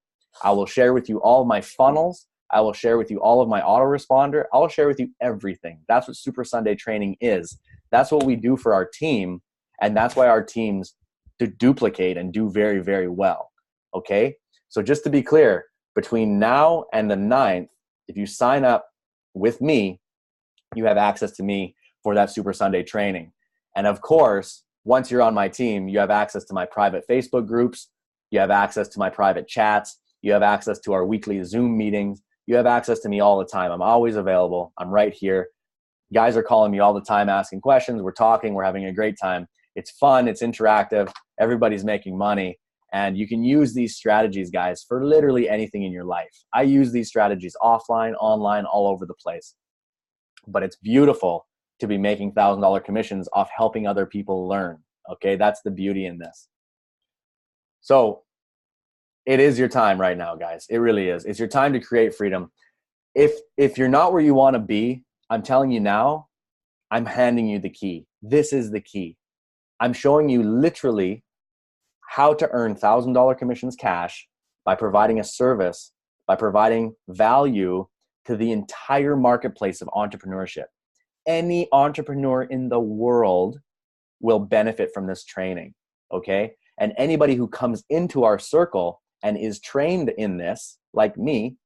I will share with you all of my funnels. I will share with you all of my autoresponder. I'll share with you everything. That's what Super Sunday training is. That's what we do for our team. And that's why our teams duplicate and do very, very well. Okay? So just to be clear, between now and the 9th, if you sign up with me, you have access to me for that Super Sunday training. And of course, once you're on my team, you have access to my private Facebook groups. You have access to my private chats. You have access to our weekly Zoom meetings. You have access to me all the time. I'm always available. I'm right here. Guys are calling me all the time, asking questions. We're talking. We're having a great time. It's fun. It's interactive. Everybody's making money. And you can use these strategies, guys, for literally anything in your life. I use these strategies offline, online, all over the place. But it's beautiful to be making $1,000 commissions off helping other people learn. Okay, that's the beauty in this. So it is your time right now, guys. It really is. It's your time to create freedom. If you're not where you want to be, I'm telling you now, I'm handing you the key. This is the key. I'm showing you literally how to earn $1,000 commissions cash by providing a service, by providing value to the entire marketplace of entrepreneurship. Any entrepreneur in the world will benefit from this training, okay? And anybody who comes into our circle and is trained in this, like me,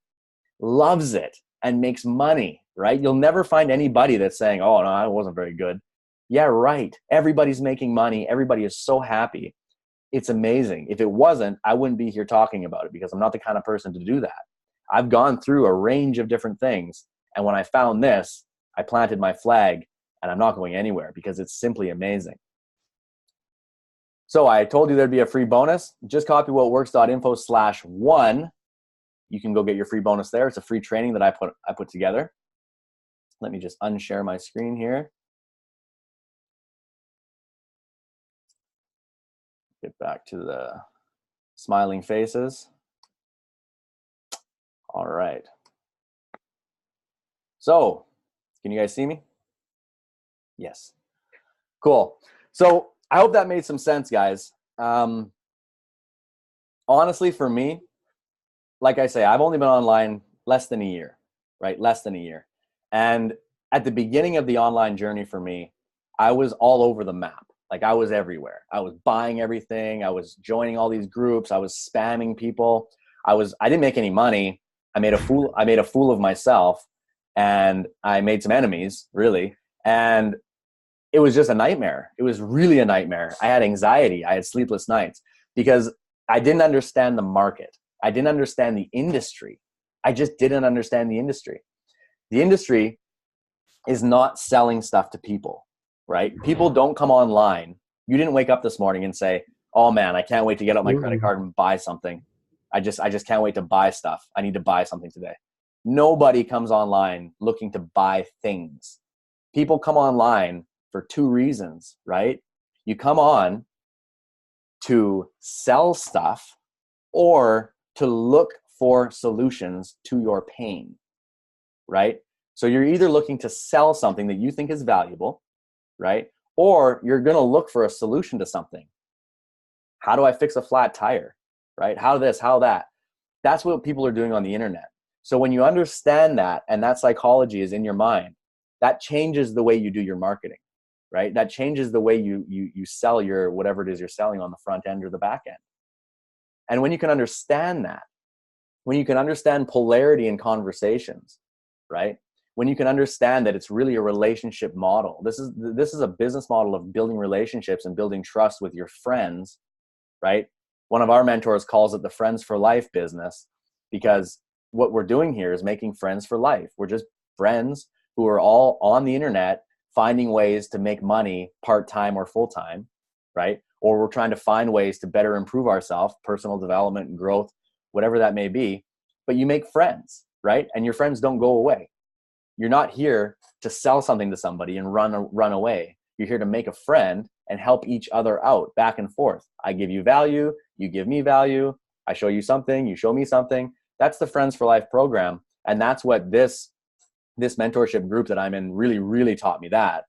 loves it and makes money, right? You'll never find anybody that's saying, oh, no, I wasn't very good. Yeah, right. Everybody's making money. Everybody is so happy. It's amazing. If it wasn't, I wouldn't be here talking about it because I'm not the kind of person to do that. I've gone through a range of different things. And when I found this, I planted my flag and I'm not going anywhere because it's simply amazing. So I told you there'd be a free bonus. Just copy whatworks.info/1. You can go get your free bonus there. It's a free training that I put together. Let me just unshare my screen here. Get back to the smiling faces. All right. So, can you guys see me? Yes. Cool. So I hope that made some sense, guys. Honestly, for me, like I say, I've only been online less than a year, right? Less than a year. And at the beginning of the online journey for me, I was all over the map. Like I was everywhere. I was buying everything. I was joining all these groups. I was spamming people. I didn't make any money. I made a fool of myself, and I made some enemies, really. And it was just a nightmare. It was really a nightmare. I had anxiety. I had sleepless nights because I didn't understand the market. I didn't understand the industry. I just didn't understand the industry. The industry is not selling stuff to people, right? People don't come online. You didn't wake up this morning and say, oh man, I can't wait to get out my credit card and buy something. I just can't wait to buy stuff. I need to buy something today. Nobody comes online looking to buy things. People come online for two reasons, right? You come on to sell stuff or to look for solutions to your pain, right? So you're either looking to sell something that you think is valuable, right? Or you're going to look for a solution to something. How do I fix a flat tire, right? How this, how that? That's what people are doing on the internet. So when you understand that, and that psychology is in your mind, that changes the way you do your marketing, right? That changes the way you sell your, whatever it is you're selling on the front end or the back end. And when you can understand that, when you can understand polarity in conversations, right? When you can understand that it's really a relationship model. This is a business model of building relationships and building trust with your friends, right? One of our mentors calls it the friends for life business, because what we're doing here is making friends for life. We're just friends who are all on the internet finding ways to make money part-time or full-time, right? Or we're trying to find ways to better improve ourselves, personal development and growth, whatever that may be. But you make friends, right? And your friends don't go away. You're not here to sell something to somebody and run away. You're here to make a friend and help each other out back and forth. I give you value, you give me value. I show you something, you show me something. That's the Friends for Life program. And that's what this mentorship group that I'm in really taught me that,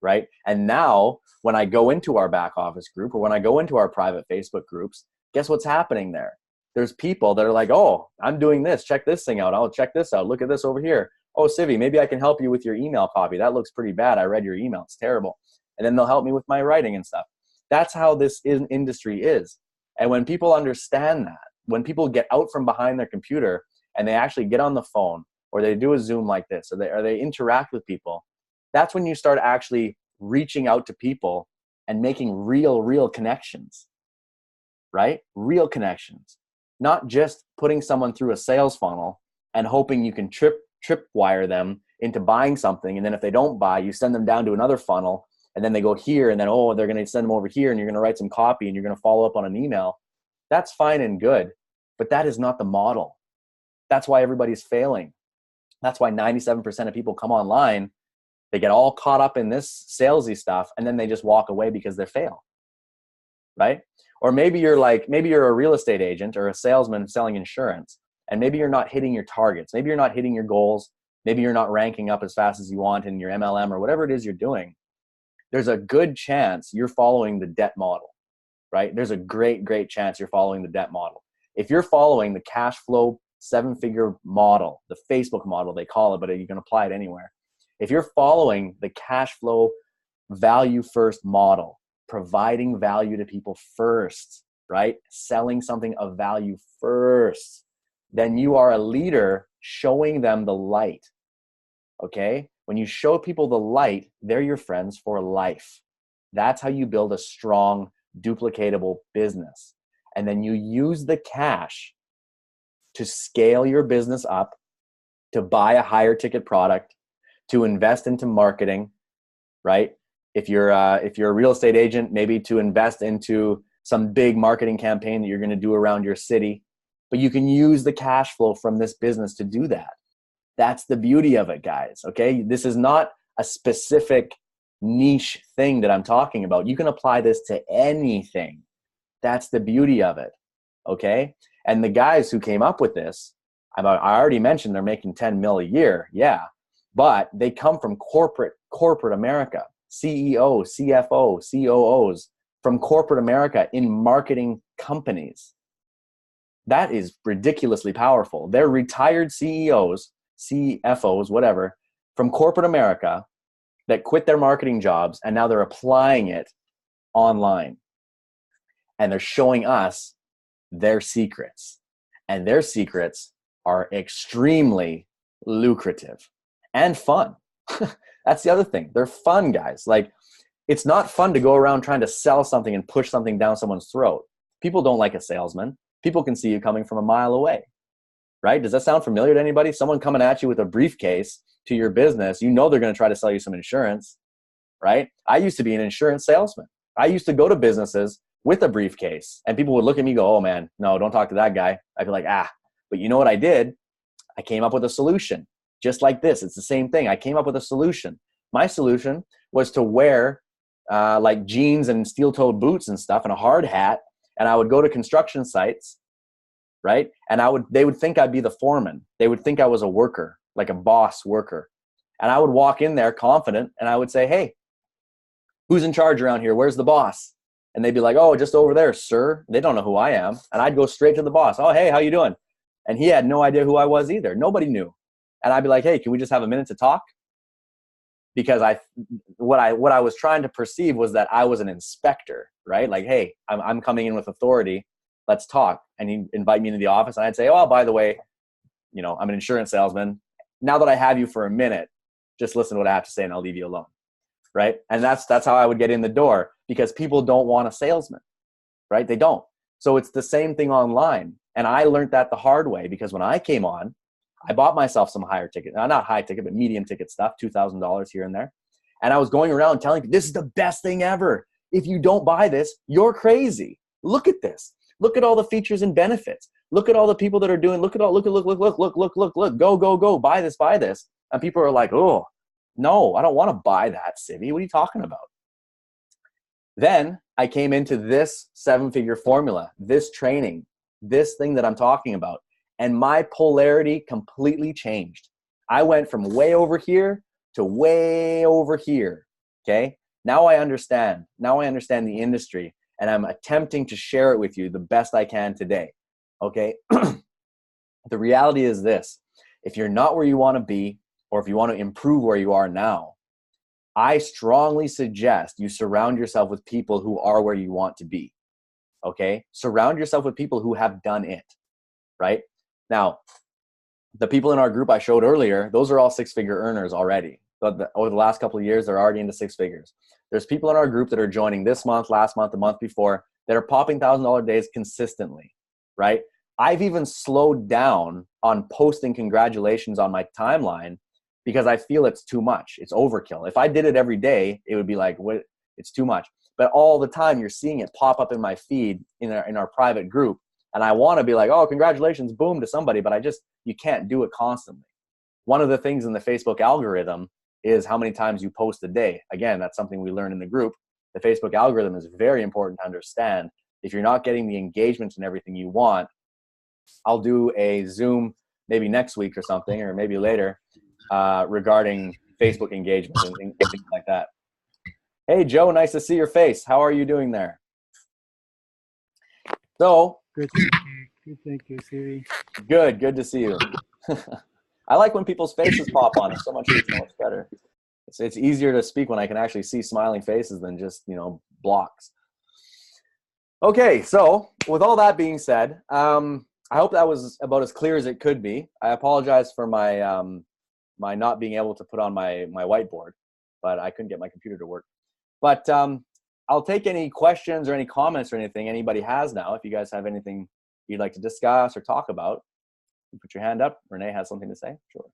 right? And now when I go into our back office group or when I go into our private Facebook groups, guess what's happening there? There's people that are like, oh, I'm doing this. Check this thing out. I'll check this out. Look at this over here. Oh, Civi, maybe I can help you with your email copy. That looks pretty bad. I read your email. It's terrible. And then they'll help me with my writing and stuff. That's how this industry is. And when people understand that, when people get out from behind their computer and they actually get on the phone or they do a Zoom like this or they interact with people, that's when you start actually reaching out to people and making real connections, right? Real connections. Not just putting someone through a sales funnel and hoping you can tripwire them into buying something. And then if they don't buy, you send them down to another funnel and then they go here and then, oh, they're going to send them over here and you're going to write some copy and you're going to follow up on an email. That's fine and good, but that is not the model. That's why everybody's failing. That's why 97% of people come online. They get all caught up in this salesy stuff and then they just walk away because they fail, right? Or maybe you're a real estate agent or a salesman selling insurance, and maybe you're not hitting your targets. Maybe you're not hitting your goals. Maybe you're not ranking up as fast as you want in your MLM or whatever it is you're doing. There's a good chance you're following the debt model, right? There's a great chance you're following the debt model. If you're following the cash flow 7-figure model, the Facebook model they call it, but you can apply it anywhere. If you're following the cash flow value first model, providing value to people first, right? Selling something of value first, then you are a leader showing them the light, okay? When you show people the light, they're your friends for life. That's how you build a strong, duplicatable business. And then you use the cash to scale your business up, to buy a higher ticket product, to invest into marketing, right? If you're a real estate agent, maybe to invest into some big marketing campaign that you're going to do around your city. But you can use the cash flow from this business to do that. That's the beauty of it, guys. Okay. This is not a specific niche thing that I'm talking about. You can apply this to anything. That's the beauty of it. Okay. And the guys who came up with this, I already mentioned they're making 10 mil a year. Yeah. But they come from corporate America, CEO, CFO, COOs from corporate America in marketing companies. That is ridiculously powerful. They're retired CEOs, CFOs, whatever, from corporate America that quit their marketing jobs and now they're applying it online. And they're showing us their secrets. And their secrets are extremely lucrative and fun. That's the other thing. They're fun, guys. Like, it's not fun to go around trying to sell something and push something down someone's throat. People don't like a salesman. People can see you coming from a mile away. right? Does that sound familiar to anybody? Someone coming at you with a briefcase to your business, you know they're going to try to sell you some insurance, right? I used to be an insurance salesman. I used to go to businesses with a briefcase and people would look at me and go, oh man, no, don't talk to that guy. I'd be like, but you know what I did? I came up with a solution just like this. It's the same thing. I came up with a solution. My solution was to wear like jeans and steel-toed boots and stuff and a hard hat. And I would go to construction sites, right? And they would think I'd be the foreman. They would think I was a worker, like a boss worker. And I would walk in there confident and I would say, hey, who's in charge around here? Where's the boss? And they'd be like, oh, just over there, sir. They don't know who I am. And I'd go straight to the boss. Oh, hey, how you doing? And he had no idea who I was either. Nobody knew. And I'd be like, hey, can we just have a minute to talk? Because what I was trying to perceive was that I was an inspector, right? Like, hey, I'm coming in with authority. Let's talk. And he'd invite me into the office and I'd say, oh, by the way, I'm an insurance salesman. Now that I have you for a minute, just listen to what I have to say and I'll leave you alone. Right? And that's how I would get in the door, because people don't want a salesman, right? They don't. So it's the same thing online. And I learned that the hard way, because when I came on, I bought myself some higher ticket, not high ticket, but medium ticket stuff, $2,000 here and there. And I was going around telling people, this is the best thing ever. If you don't buy this, you're crazy. Look at this. Look at all the features and benefits. Look at all the people that are doing, look, go, buy this. And people are like, oh, no, I don't want to buy that, Civvy. What are you talking about? Then I came into this 7-figure formula, this training, this thing that I'm talking about. And my polarity completely changed. I went from way over here to way over here. Okay. Now I understand. Now I understand the industry, and I'm attempting to share it with you the best I can today. Okay. The reality is this: if you're not where you want to be, or if you want to improve where you are now, I strongly suggest you surround yourself with people who are where you want to be. Okay? Surround yourself with people who have done it, right? Now, the people in our group I showed earlier, those are all 6-figure earners already. But over the last couple of years, they're already into 6 figures. There's people in our group that are joining this month, last month, the month before, that are popping $1,000 days consistently, right? I've even slowed down on posting congratulations on my timeline, because I feel it's too much. It's overkill. If I did it every day, it would be like, what? It's too much. But all the time you're seeing it pop up in my feed in our private group. And I want to be like, oh, congratulations, boom, to somebody. But you can't do it constantly. One of the things in the Facebook algorithm is how many times you post a day. Again, that's something we learned in the group. The Facebook algorithm is very important to understand. If you're not getting the engagement and everything you want, I'll do a Zoom maybe next week or something, or maybe later, regarding Facebook engagement and things like that. Hey, Joe, nice to see your face. How are you doing there? So Good, thank you, Siri. Good to see you. I like when people's faces pop on. It's so much better. It's easier to speak when I can actually see smiling faces than just blocks. Okay, so with all that being said, I hope that was about as clear as it could be. I apologize for my my not being able to put on my whiteboard, but I couldn't get my computer to work. But I'll take any questions or any comments or anything anybody has now. If you guys have anything you'd like to discuss or talk about, put your hand up. Renee has something to say. Sure.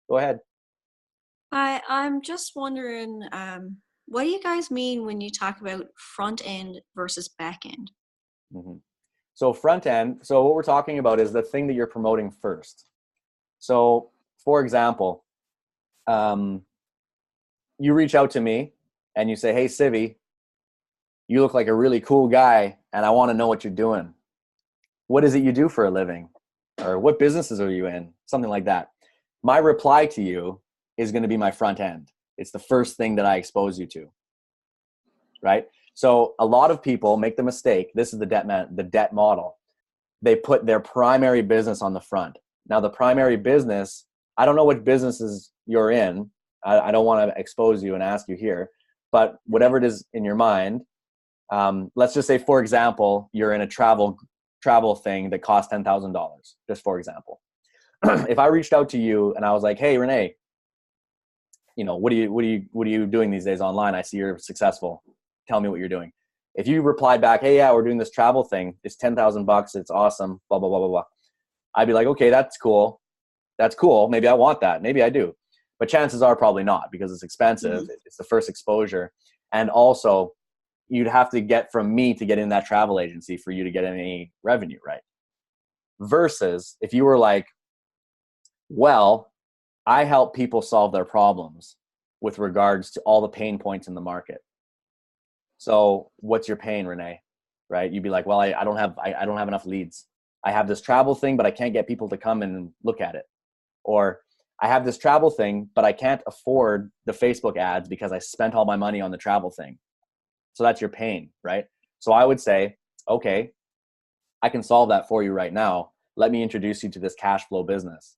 Go ahead. Hi, I'm just wondering, what do you guys mean when you talk about front end versus back end? Mm-hmm. So front end, so what we're talking about is the thing that you're promoting first. So for example, you reach out to me and you say, hey, Civvy, you look like a really cool guy and I want to know what you're doing. What is it you do for a living? Or what businesses are you in? Something like that. My reply to you is going to be my front end. It's the first thing that I expose you to, right? So a lot of people make the mistake. This is the debt model. They put their primary business on the front. Now the primary business, I don't know what businesses you're in. I don't want to expose you and ask you here, but whatever it is in your mind, let's just say, for example, you're in a travel thing that costs $10,000, just for example. If I reached out to you and I was like, hey, Renee, what are you doing these days online? I see you're successful. Tell me what you're doing. If you replied back, hey, yeah, we're doing this travel thing. It's $10,000. It's awesome. Blah, blah, blah, blah, blah. I'd be like, okay, that's cool. That's cool. Maybe I want that. Maybe I do. But chances are probably not, because it's expensive. Mm-hmm. It's the first exposure. And also, you'd have to get from me to get in that travel agency for you to get any revenue, right? Versus if you were like, well, I help people solve their problems with regards to all the pain points in the market. So what's your pain, Renee? Right? You'd be like, well, I don't have enough leads. I have this travel thing, but I can't get people to come and look at it. Or I have this travel thing, but I can't afford the Facebook ads because I spent all my money on the travel thing. So that's your pain, right? So I would say, okay, I can solve that for you right now. Let me introduce you to this cash flow business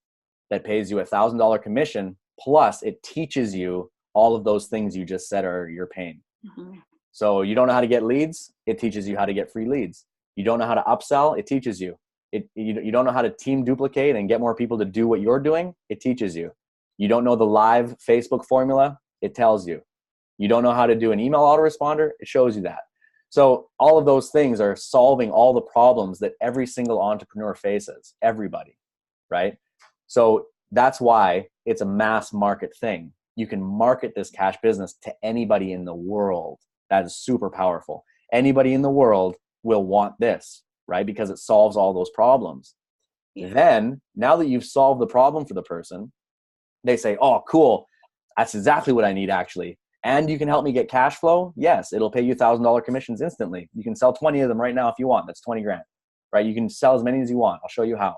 that pays you $1,000 commission, plus it teaches you all of those things you just said are your pain. Mm-hmm. So you don't know how to get leads, it teaches you how to get free leads. You don't know how to upsell, it teaches you. You don't know how to team duplicate and get more people to do what you're doing, it teaches you. You don't know the live Facebook formula, it tells you. You don't know how to do an email autoresponder, it shows you that. So all of those things are solving all the problems that every single entrepreneur faces, everybody, right? So that's why it's a mass market thing. You can market this cash business to anybody in the world. That is super powerful. Anybody in the world will want this, right? Because it solves all those problems. Yeah. Then, now that you've solved the problem for the person, they say, oh, cool. That's exactly what I need, actually. And you can help me get cash flow. Yes, it'll pay you $1,000 commissions instantly. You can sell 20 of them right now if you want. That's 20 grand, right? You can sell as many as you want. I'll show you how.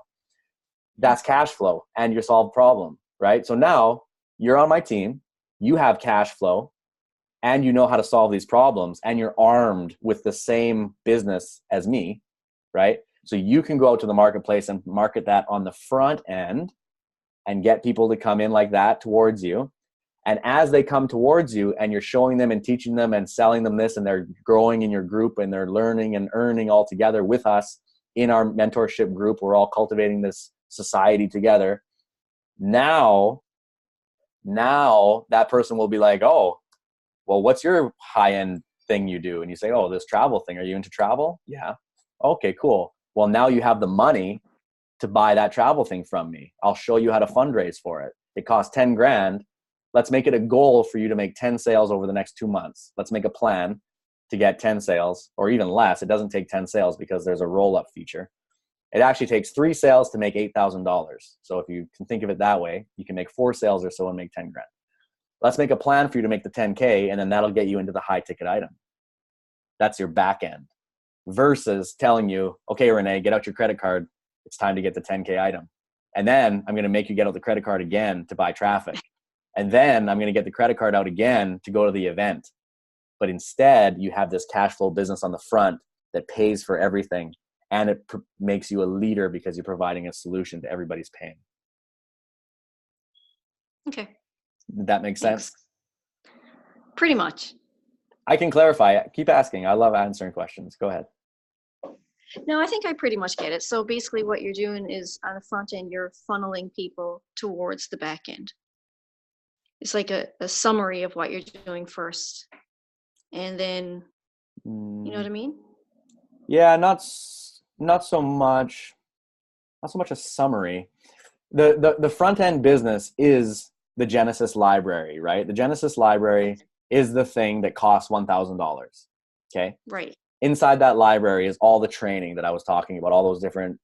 That's cash flow and your solved problem, right? So now you're on my team, you have cash flow, and you know how to solve these problems, and you're armed with the same business as me, right? So you can go out to the marketplace and market that on the front end and get people to come in like that towards you. And as they come towards you and you're showing them and teaching them and selling them this, and they're growing in your group and they're learning and earning all together with us in our mentorship group, we're all cultivating this society together. Now that person will be like, oh, well, what's your high-end thing you do? And you say, oh, this travel thing. Are you into travel? Yeah. Okay, cool. Well, now you have the money to buy that travel thing from me. I'll show you how to fundraise for it. It costs 10 grand. Let's make it a goal for you to make 10 sales over the next 2 months. Let's make a plan to get 10 sales, or even less. It doesn't take 10 sales because there's a roll-up feature. It actually takes 3 sales to make $8,000. So if you can think of it that way, you can make 4 sales or so and make 10 grand. Let's make a plan for you to make the 10K, and then that'll get you into the high ticket item. That's your back end. Versus telling you, okay, Renee, get out your credit card. It's time to get the 10K item. And then I'm going to make you get out the credit card again to buy traffic. And then I'm going to get the credit card out again to go to the event. But instead, you have this cash flow business on the front that pays for everything. And it makes you a leader because you're providing a solution to everybody's pain. Okay. Did that make sense? Pretty much. I can clarify. Keep asking. I love answering questions. Go ahead. No, I think I pretty much get it. So basically what you're doing is on the front end, you're funneling people towards the back end. It's like a summary of what you're doing first. And then, you know what I mean? Yeah, not so much a summary. The front end business is the Genesis library, right? The Genesis library is the thing that costs $1,000. Okay. Right. Inside that library is all the training that I was talking about, all those different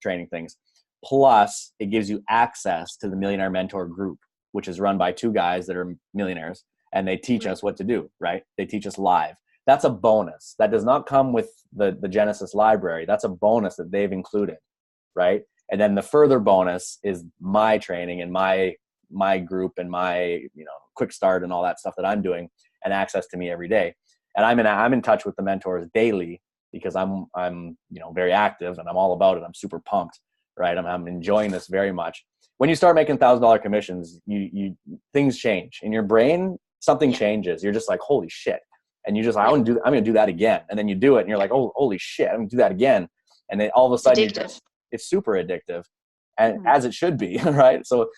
training things. Plus, it gives you access to the Millionaire Mentor group, which is run by 2 guys that are millionaires, and they teach us what to do, right? They teach us live. That's a bonus. That does not come with the Genesis library. That's a bonus that they've included, right? And then the further bonus is my training and my group and my quick start and all that stuff that I'm doing, and access to me every day. And I'm in touch with the mentors daily because I'm very active and I'm all about it. I'm super pumped, right? I'm enjoying this very much. When you start making $1,000 commissions, you things change in your brain. Something changes. You're just like, holy shit. And you just like, I'm going to do that again. And then you do it and you're like, oh, holy shit, I'm going to do that again. And then all of a sudden it's super addictive, and as it should be, right? So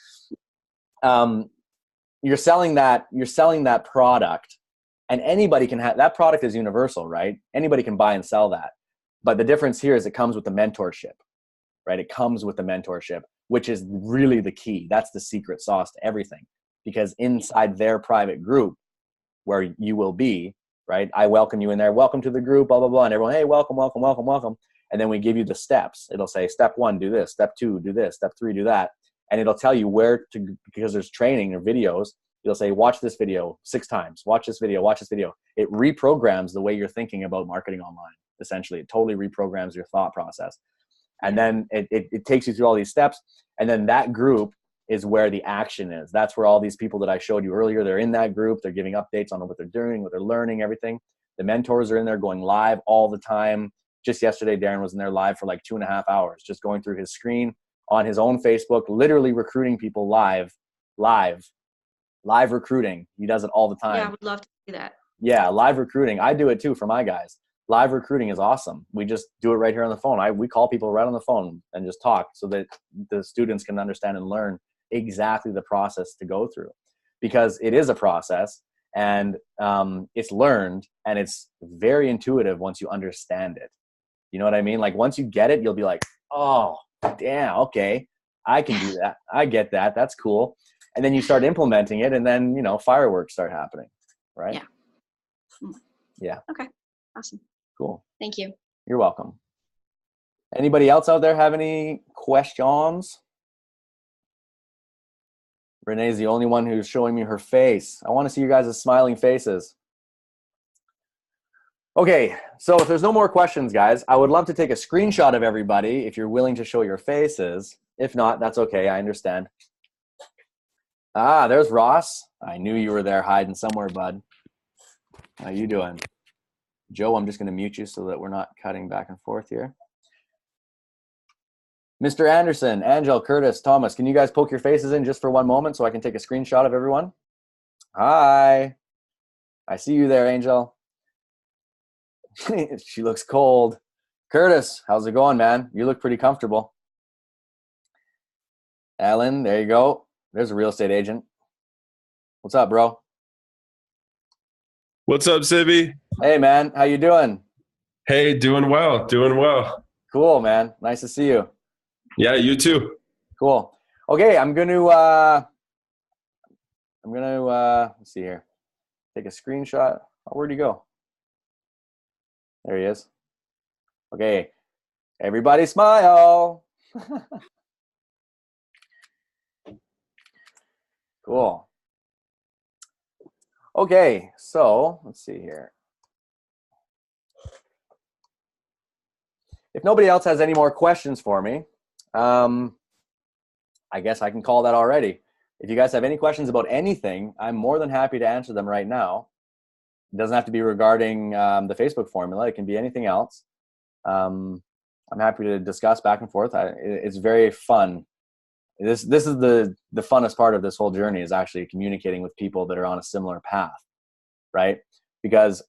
you're selling that product, and anybody can have that product. Is universal, right? Anybody can buy and sell that. But the difference here is it comes with the mentorship. right? It comes with the mentorship, which is really the key. That's the secret sauce to everything, because inside their private group where you will be, right? I welcome you in there. Welcome to the group, blah, blah, blah. And everyone, hey, welcome, welcome, welcome, welcome. And then we give you the steps. It'll say step 1, do this. Step 2, do this. Step 3, do that. And it'll tell you where to, because there's training or videos. It'll say, watch this video 6 times. Watch this video. Watch this video. It reprograms the way you're thinking about marketing online. Essentially, it totally reprograms your thought process. And then it takes you through all these steps. And then that group is where the action is. That's where all these people that I showed you earlier, they're in that group. They're giving updates on what they're doing, what they're learning, everything. The mentors are in there going live all the time. Just yesterday, Darren was in there live for like 2.5 hours, just going through his screen on his own Facebook, literally recruiting people live recruiting. He does it all the time. Yeah, I would love to do that. Yeah, live recruiting. I do it too for my guys. Live recruiting is awesome. We just do it right here on the phone. We call people right on the phone and just talk so that the students can understand and learn exactly the process to go through, because it is a process, and it's learned, and it's very intuitive once you understand it. You know what I mean? Like once you get it, you'll be like, oh, damn, okay, I can do that. I get that. That's cool. And then you start implementing it, and then, fireworks start happening, right? Yeah. Yeah. Okay. Awesome. Cool. Thank you. You're welcome. Anybody else out there have any questions? Renee's the only one who's showing me her face. I want to see you guys' smiling faces. Okay, so if there's no more questions, guys, I would love to take a screenshot of everybody if you're willing to show your faces. If not, that's okay. I understand. Ah, there's Ross. I knew you were there hiding somewhere, bud. How you doing? Joe, I'm just going to mute you so that we're not cutting back and forth here. Mr. Anderson, Angel, Curtis, Thomas, can you guys poke your faces in just for one moment so I can take a screenshot of everyone? Hi. I see you there, Angel. She looks cold. Curtis, how's it going, man? You look pretty comfortable. Alan, there you go. There's a real estate agent. What's up, bro? What's up, Sibby? Hey, man. How you doing? Hey, doing well. Cool, man. Nice to see you. Yeah, you too. Cool. Okay, I'm going to let's see here. Take a screenshot. Oh, where'd he go? There he is. Okay. Everybody smile. Cool. Okay, so let's see here. If nobody else has any more questions for me, I guess I can call that already. If you guys have any questions about anything, I'm more than happy to answer them right now. It doesn't have to be regarding the Facebook formula. It can be anything else. I'm happy to discuss back and forth. It's very fun. This is the funnest part of this whole journey, is actually communicating with people that are on a similar path, right? Because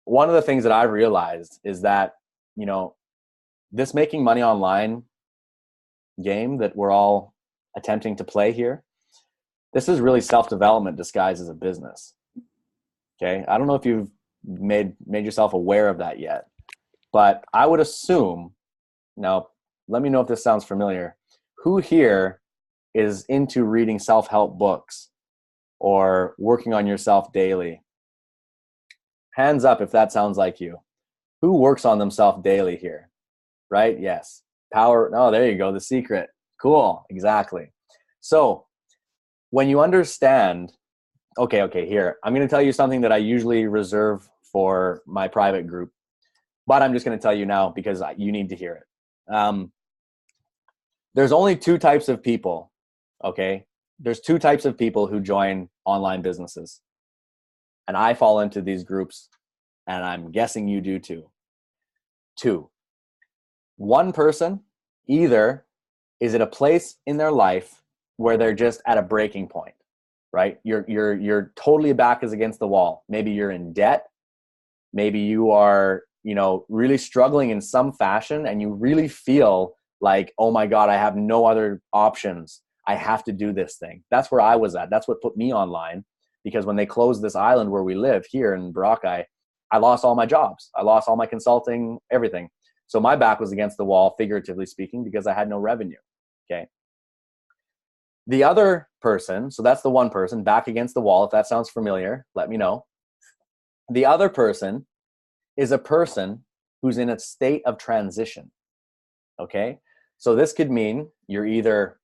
one of the things that I've realized is that, this making money online game that we're all attempting to play here, this is really self-development disguised as a business. Okay, I don't know if you've made yourself aware of that yet, but I would assume, now let me know if this sounds familiar, who here is into reading self-help books or working on yourself daily? Hands up if that sounds like you. Who works on themselves daily here? Right? Yes. Power. Oh, there you go. The secret. Cool. Exactly. So when you understand, okay, here, I'm going to tell you something that I usually reserve for my private group, but I'm just going to tell you now because you need to hear it. There's only 2 types of people. Okay. There's 2 types of people who join online businesses, and I fall into these groups, and I'm guessing you do too. 2. One person either is at a place in their life where they're just at a breaking point, right? You're totally back is against the wall. Maybe you're in debt. Maybe you are, really struggling in some fashion, and you really feel like, oh my God, I have no other options. I have to do this thing. That's where I was at. That's what put me online, because when they closed this island where we live here in Boracay, I lost all my jobs. I lost all my consulting, everything. So my back was against the wall, figuratively speaking, because I had no revenue. Okay. The other person, so that's the one person, back against the wall. If that sounds familiar, let me know. The other person is a person who's in a state of transition. Okay. So this could mean you're either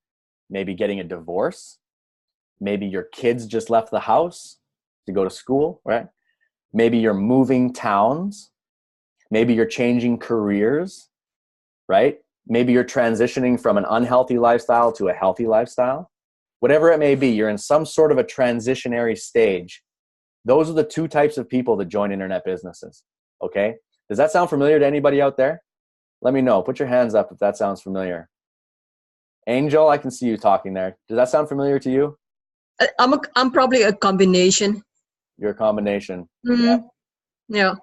maybe getting a divorce, maybe your kids just left the house to go to school, right? Maybe you're moving towns. Maybe you're changing careers, right? Maybe you're transitioning from an unhealthy lifestyle to a healthy lifestyle. Whatever it may be, you're in some sort of a transitionary stage. Those are the two types of people that join internet businesses, okay? Does that sound familiar to anybody out there? Let me know. Put your hands up if that sounds familiar. Angel, I can see you talking there. Does that sound familiar to you? I'm probably a combination. You're a combination. Mm-hmm. Yeah.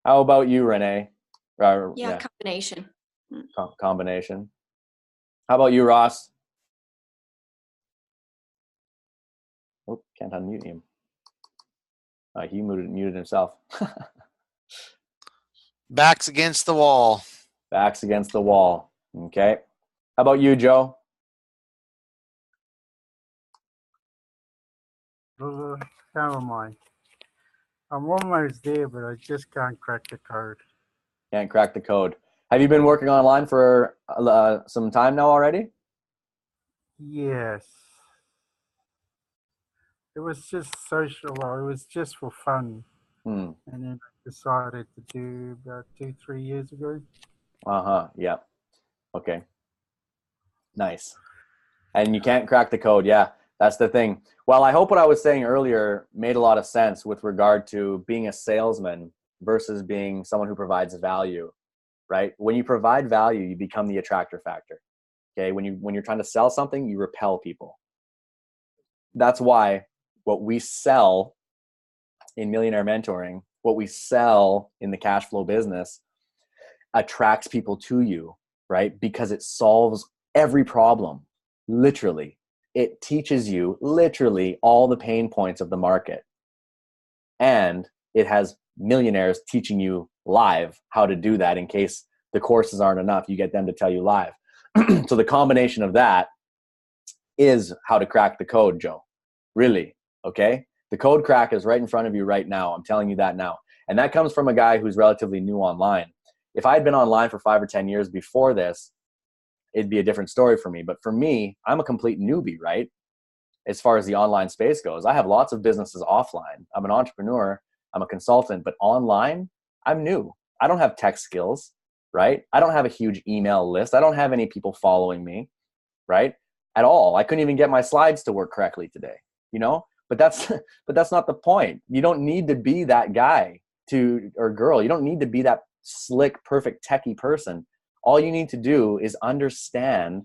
How about you, Renee? Yeah, combination. Combination. How about you, Ross? Oh, can't unmute him. He muted himself. Backs against the wall. Backs against the wall. Okay. How about you, Joe? Those are kind of mine. I'm almost there, but I just can't crack the code. Can't crack the code. Have you been working online for some time now already? Yes. It was just social, or it was just for fun. And then I decided to do about 2-3 years ago. Yeah. Okay. Nice. And you can't crack the code. Yeah, that's the thing. Well, I hope what I was saying earlier made a lot of sense with regard to being a salesman versus being someone who provides value, right? When you provide value, you become the attractor factor. Okay. When you're trying to sell something, you repel people. That's why what we sell in Millionaire Mentoring, what we sell in the cash flow business attracts people to you, right? Because it solves every problem. Literally, it teaches you literally all the pain points of the market. And it has millionaires teaching you live how to do that in case the courses aren't enough. You get them to tell you live. So the combination of that is how to crack the code, Joe. Really, okay? The code crack is right in front of you right now. I'm telling you that now. And that comes from a guy who's relatively new online. If I had been online for 5 or 10 years before this, it'd be a different story for me. But for me, I'm a complete newbie, right? As far as the online space goes, I have lots of businesses offline. I'm an entrepreneur, I'm a consultant, but online, I'm new. I don't have tech skills, right? I don't have a huge email list. I don't have any people following me, right? At all. I couldn't even get my slides to work correctly today, you know? But that's not the point. You don't need to be that guy or girl. You don't need to be that slick, perfect techie person. All you need to do is understand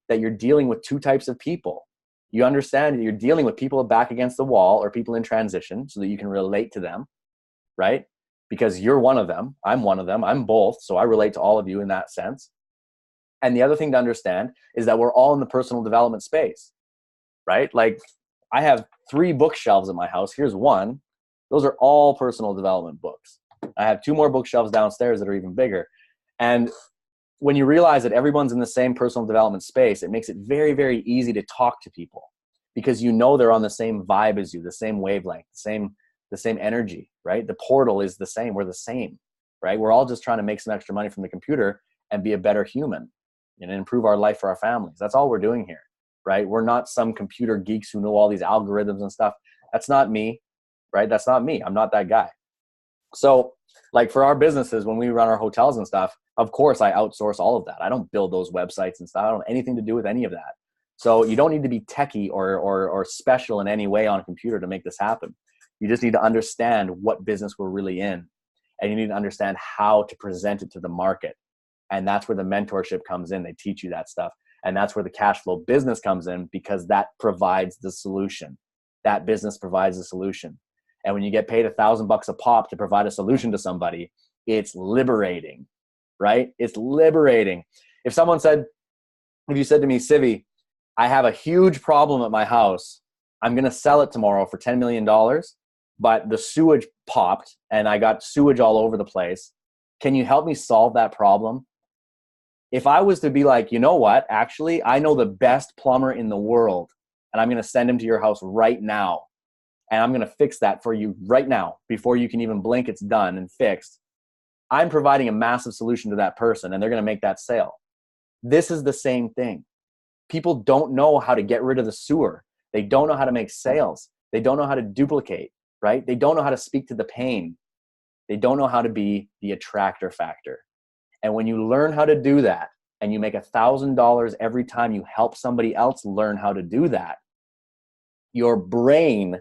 that you're dealing with two types of people. You understand that you're dealing with people back against the wall or people in transition so that you can relate to them, right? Because you're one of them. I'm one of them. I'm both. So I relate to all of you in that sense. And the other thing to understand is that we're all in the personal development space, right? Like I have 3 bookshelves in my house. Here's one. Those are all personal development books. I have 2 more bookshelves downstairs that are even bigger. And when you realize that everyone's in the same personal development space, it makes it very, very easy to talk to people because you know they're on the same vibe as you, the same wavelength, the same energy, right? The portal is the same. We're the same, right? We're all just trying to make some extra money from the computer and be a better human and improve our life for our families. That's all we're doing here, right? We're not some computer geeks who know all these algorithms and stuff. That's not me, right? That's not me. I'm not that guy. So like for our businesses, when we run our hotels and stuff, of course I outsource all of that. I don't build those websites and stuff. I don't have anything to do with any of that. So you don't need to be techie or special in any way on a computer to make this happen. You just need to understand what business we're really in. And you need to understand how to present it to the market. And that's where the mentorship comes in. They teach you that stuff. And that's where the cash flow business comes in because that provides the solution. That business provides the solution. And when you get paid $1,000 a pop to provide a solution to somebody, it's liberating, right? It's liberating. If you said to me, Civi, I have a huge problem at my house. I'm going to sell it tomorrow for $10 million, but the sewage popped and I got sewage all over the place. Can you help me solve that problem? If I was to be like, you know what, actually, I know the best plumber in the world, and I'm going to send him to your house right now, and I'm going to fix that for you right now before you can even blink, it's done and fixed. I'm providing a massive solution to that person, and they're going to make that sale. This is the same thing. People don't know how to get rid of the sewer. They don't know how to make sales. They don't know how to duplicate, right? They don't know how to speak to the pain. They don't know how to be the attractor factor. And when you learn how to do that, and you make $1,000 every time you help somebody else learn how to do that, your brain,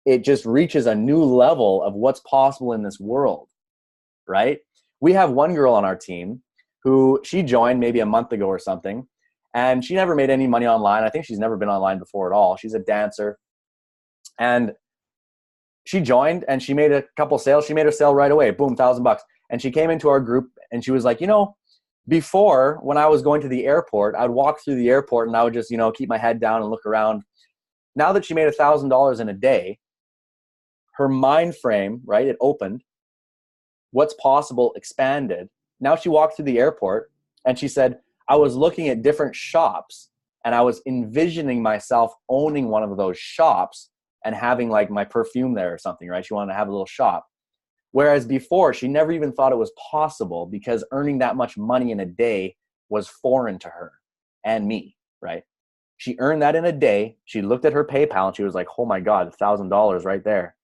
it just reaches a new level of what's possible in this world, right? We have one girl on our team who, she joined maybe a month ago or something, and she never made any money online. I think she's never been online before at all. She's a dancer. And she joined and she made a couple sales. She made her sale right away. Boom, $1,000. And she came into our group and she was like, you know, before, when I was going to the airport, I'd walk through the airport and I would just, you know, keep my head down and look around. Now that she made $1,000 in a day, her mind frame, right, it opened. What's possible expanded. Now she walked through the airport and she said, I was looking at different shops and I was envisioning myself owning one of those shops and having like my perfume there or something, right? She wanted to have a little shop. Whereas before, she never even thought it was possible because earning that much money in a day was foreign to her and me, right? She earned that in a day. She looked at her PayPal and she was like, oh my God, $1,000 right there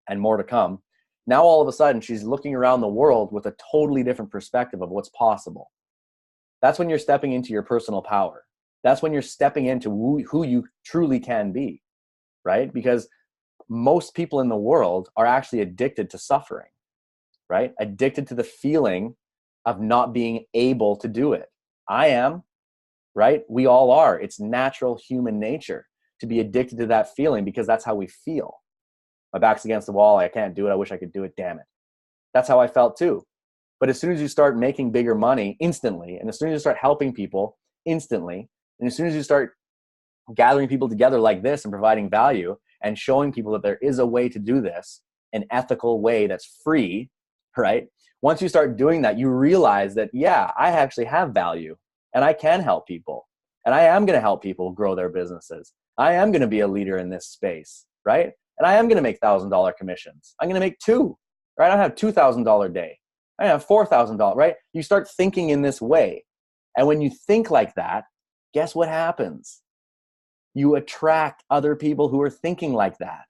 and more to come. Now, all of a sudden, she's looking around the world with a totally different perspective of what's possible. That's when you're stepping into your personal power. That's when you're stepping into who you truly can be, right? Because most people in the world are actually addicted to suffering, right? Addicted to the feeling of not being able to do it. I am, right? We all are. It's natural human nature to be addicted to that feeling because that's how we feel. My back's against the wall. I can't do it. I wish I could do it. Damn it. That's how I felt too. But as soon as you start making bigger money instantly, and as soon as you start helping people instantly, and as soon as you start gathering people together like this and providing value and showing people that there is a way to do this, an ethical way that's free, right? Once you start doing that, you realize that, yeah, I actually have value and I can help people. And I am going to help people grow their businesses. I am going to be a leader in this space, right? And I am going to make $1,000 commissions. I'm going to make two, right? I have $2,000 day. I have $4,000, right? You start thinking in this way. And when you think like that, guess what happens? You attract other people who are thinking like that.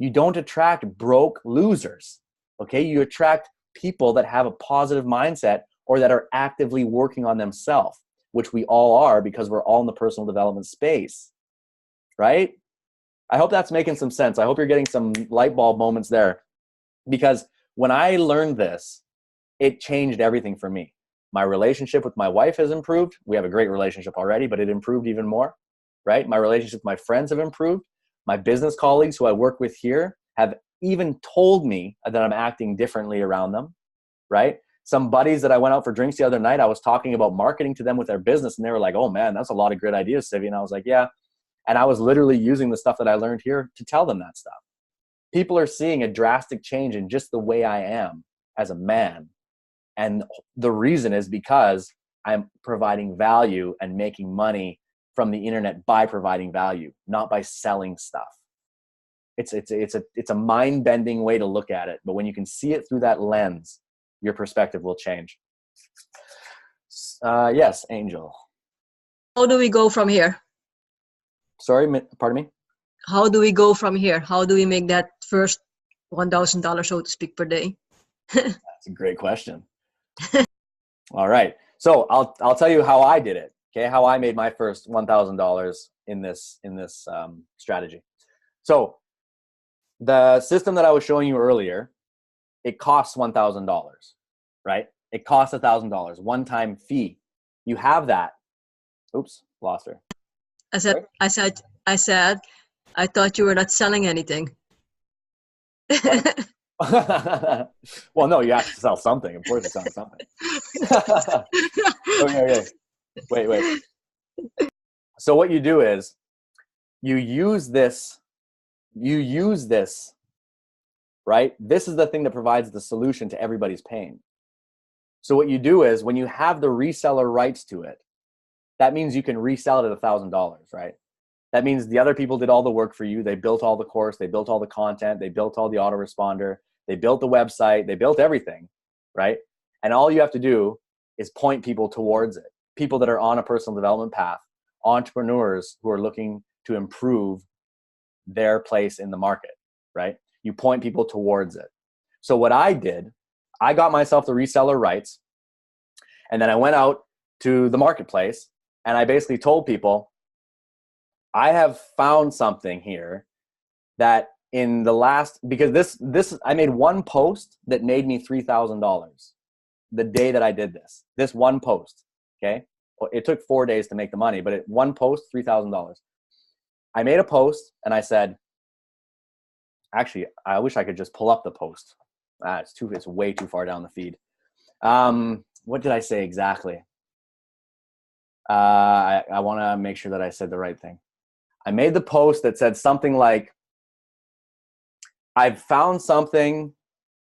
You don't attract broke losers, okay? You attract people that have a positive mindset or that are actively working on themselves, which we all are because we're all in the personal development space, right? I hope that's making some sense. I hope you're getting some light bulb moments there, because when I learned this, it changed everything for me. My relationship with my wife has improved. We have a great relationship already, but it improved even more, right? My relationship with my friends have improved. My business colleagues who I work with here have even told me that I'm acting differently around them, right? Some buddies that I went out for drinks the other night, I was talking about marketing to them with their business, and they were like, oh man, that's a lot of great ideas, Sivi. And I was like, yeah. And I was literally using the stuff that I learned here to tell them that stuff. People are seeing a drastic change in just the way I am as a man. And the reason is because I'm providing value and making money from the internet by providing value, not by selling stuff. It's a mind-bending way to look at it. But when you can see it through that lens, your perspective will change. Yes, Angel. How do we go from here? Sorry, pardon me? How do we go from here? How do we make that first $1,000, so to speak, per day? That's a great question. All right. So I'll tell you how I did it. Okay. How I made my first $1,000 in this strategy. So the system that I was showing you earlier, it costs $1,000, right? It costs $1,000, one-time fee. You have that. Oops, lost her. I said, I thought you were not selling anything. Well, no, you have to sell something. Of course you're selling something. Okay. Wait. So what you do is you use this right? This is the thing that provides the solution to everybody's pain. So what you do is when you have the reseller rights to it, that means you can resell it at $1,000, right? That means the other people did all the work for you. They built all the course, they built all the content, they built all the autoresponder, they built the website, they built everything, right? And all you have to do is point people towards it. People that are on a personal development path, entrepreneurs who are looking to improve their place in the market, right? You point people towards it. So what I did, I got myself the reseller rights, and then I went out to the marketplace and I basically told people, I have found something here that in the last, because this I made one post that made me $3,000 the day that I did this one post. Okay. Well, it took 4 days to make the money, but one post, $3,000. I made a post and I said, actually, I wish I could just pull up the post. It's way too far down the feed. What did I say exactly? I want to make sure that I said the right thing. I made the post that said something like, I've found something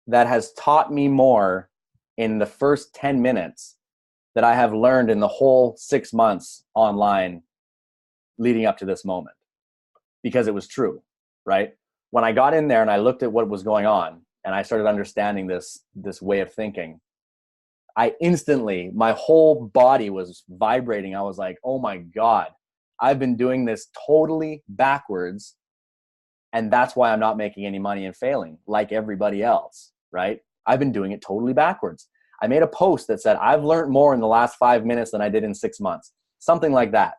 that has taught me more in the first 10 minutes that I have learned in the whole 6 months online leading up to this moment. Because it was true, right? When I got in there and I looked at what was going on and I started understanding this way of thinking, I instantly, my whole body was vibrating. I was like, oh my God, I've been doing this totally backwards. And that's why I'm not making any money and failing like everybody else, right? I've been doing it totally backwards. I made a post that said, I've learned more in the last 5 minutes than I did in 6 months, something like that.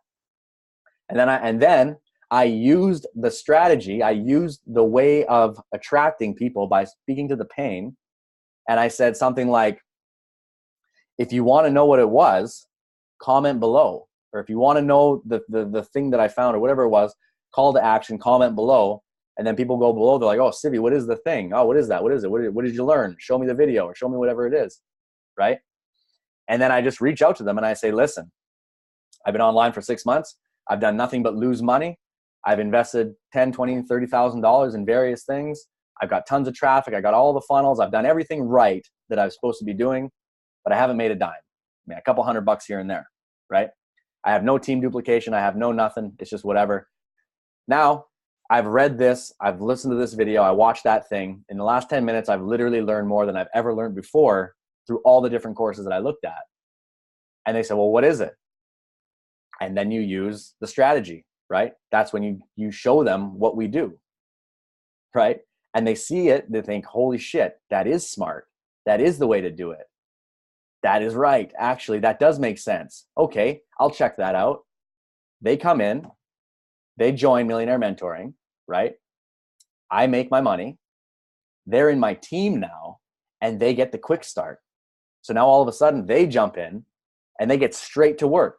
And then I used the strategy, I used the way of attracting people by speaking to the pain. And I said something like, if you want to know what it was, comment below. Or if you want to know the thing that I found or whatever it was, call to action, comment below. And then people go below, they're like, oh, Civi, what is the thing? Oh, what is that? What is it? What did you learn? Show me the video or show me whatever it is, right? And then I just reach out to them and I say, listen, I've been online for 6 months. I've done nothing but lose money. I've invested $10,000, $20,000, $30,000 in various things. I've got tons of traffic. I got all the funnels. I've done everything right that I was supposed to be doing, but I haven't made a dime. I mean, a couple $100 here and there, right? I have no team duplication. I have no nothing. It's just whatever. Now, I've read this. I've listened to this video. I watched that thing. In the last 10 minutes, I've literally learned more than I've ever learned before through all the different courses that I looked at. And they said, well, what is it? And then you use the strategy, right? That's when you show them what we do, right? And they see it. They think, holy shit, that is smart. That is the way to do it. That is right. Actually, that does make sense. Okay, I'll check that out. They come in, they join Millionaire Mentoring, right? I make my money. They're in my team now, and they get the quick start. So now all of a sudden they jump in and they get straight to work.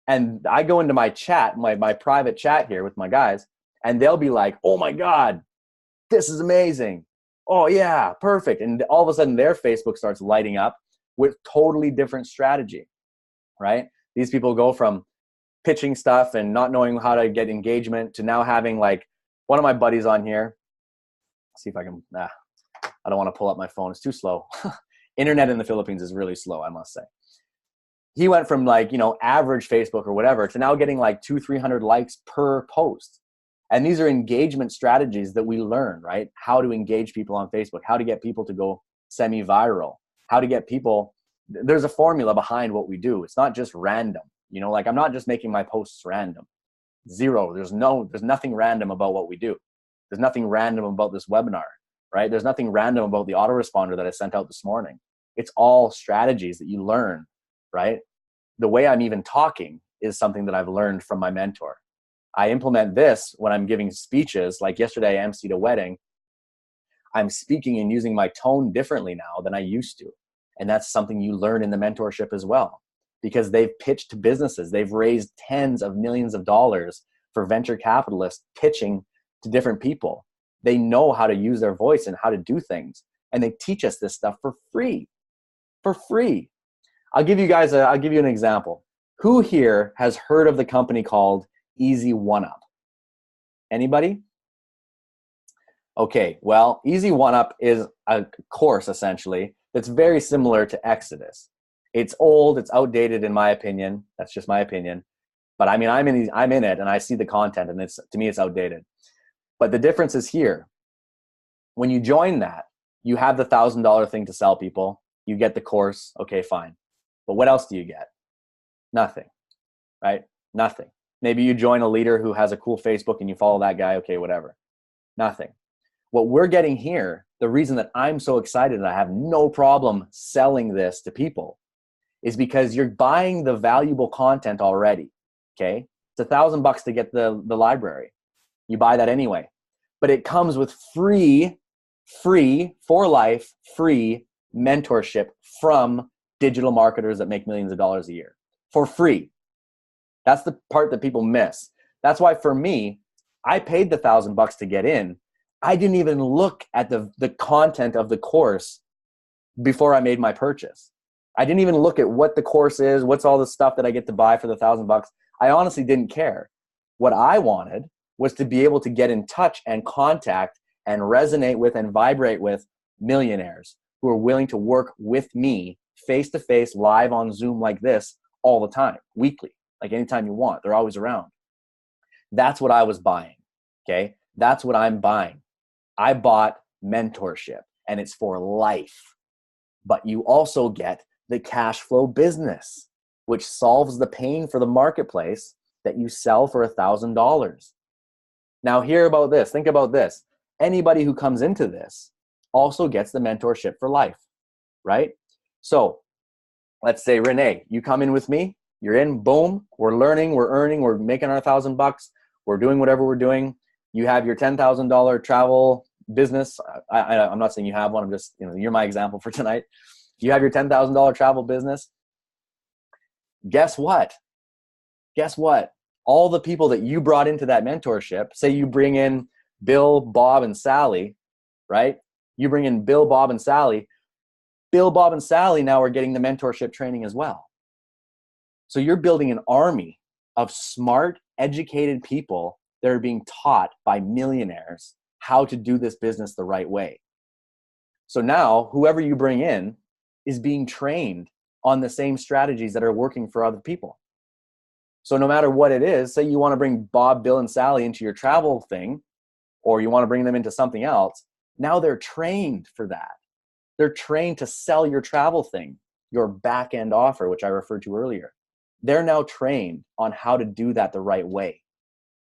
And I go into my chat, my private chat here with my guys, and they'll be like, oh my God, this is amazing. Oh yeah, perfect. And all of a sudden their Facebook starts lighting up with totally different strategy, right? These people go from pitching stuff and not knowing how to get engagement to now having, like, one of my buddies on here. Let's see if I can, I don't want to pull up my phone. It's too slow. Internet in the Philippines is really slow, I must say. He went from, like, average Facebook or whatever to now getting like 200-300 likes per post. And these are engagement strategies that we learn, right? How to engage people on Facebook, how to get people to go semi-viral, how to get people. There's a formula behind what we do. It's not just random. Like, I'm not just making my posts random. Zero. There's nothing random about what we do. There's nothing random about this webinar, right? There's nothing random about the autoresponder that I sent out this morning. It's all strategies that you learn, right? The way I'm even talking is something that I've learned from my mentor. I implement this when I'm giving speeches. Like yesterday, I emceed a wedding. I'm speaking and using my tone differently now than I used to. And that's something you learn in the mentorship as well, because they've pitched to businesses. They've raised tens of millions of dollars for venture capitalists pitching to different people. They know how to use their voice and how to do things. And they teach us this stuff for free. For free. I'll give you an example. Who here has heard of the company called Easy One Up? Anybody? Okay, well, Easy One Up is a course essentially that's very similar to Exodus. It's old, it's outdated in my opinion. That's just my opinion. But I mean, I'm in it and I see the content, and to me it's outdated. But the difference is here. When you join that, you have the $1,000 thing to sell people. You get the course. Okay, fine. But what else do you get? Nothing, right? Nothing. Maybe you join a leader who has a cool Facebook and you follow that guy. Okay, whatever. Nothing. What we're getting here, the reason that I'm so excited and I have no problem selling this to people, is because you're buying the valuable content already. Okay, it's $1,000 to get the library. You buy that anyway, but it comes with free for life, free mentorship from digital marketers that make millions of dollars a year for free. That's the part that people miss. That's why for me, I paid the $1,000 to get in. I didn't even look at the content of the course before I made my purchase. I didn't even look at what the course is, what's all the stuff that I get to buy for the $1,000. I honestly didn't care. What I wanted was to be able to get in touch and contact and resonate with and vibrate with millionaires who are willing to work with me face-to-face, live on Zoom like this all the time, weekly, like anytime you want. They're always around. That's what I was buying, okay? That's what I'm buying. I bought mentorship, and it's for life. But you also get the cash flow business, which solves the pain for the marketplace that you sell for $1,000. Now hear about this. Think about this. Anybody who comes into this also gets the mentorship for life, right? So let's say, Renee, you come in with me, you're in, boom, we're learning, we're earning, we're making our $1,000, we're doing whatever we're doing. You have your $10,000 travel business. I'm not saying you have one. I'm just, you're my example for tonight. You have your $10,000 travel business. Guess what? Guess what? All the people that you brought into that mentorship, say you bring in Bill, Bob, and Sally, right? You bring in Bill, Bob, and Sally. Bill, Bob, and Sally now are getting the mentorship training as well. So you're building an army of smart, educated people that are being taught by millionaires how to do this business the right way. So now whoever you bring in is being trained on the same strategies that are working for other people. So no matter what it is, say you want to bring Bob, Bill, and Sally into your travel thing, or you want to bring them into something else, now they're trained for that. They're trained to sell your travel thing, your back-end offer, which I referred to earlier. They're now trained on how to do that the right way.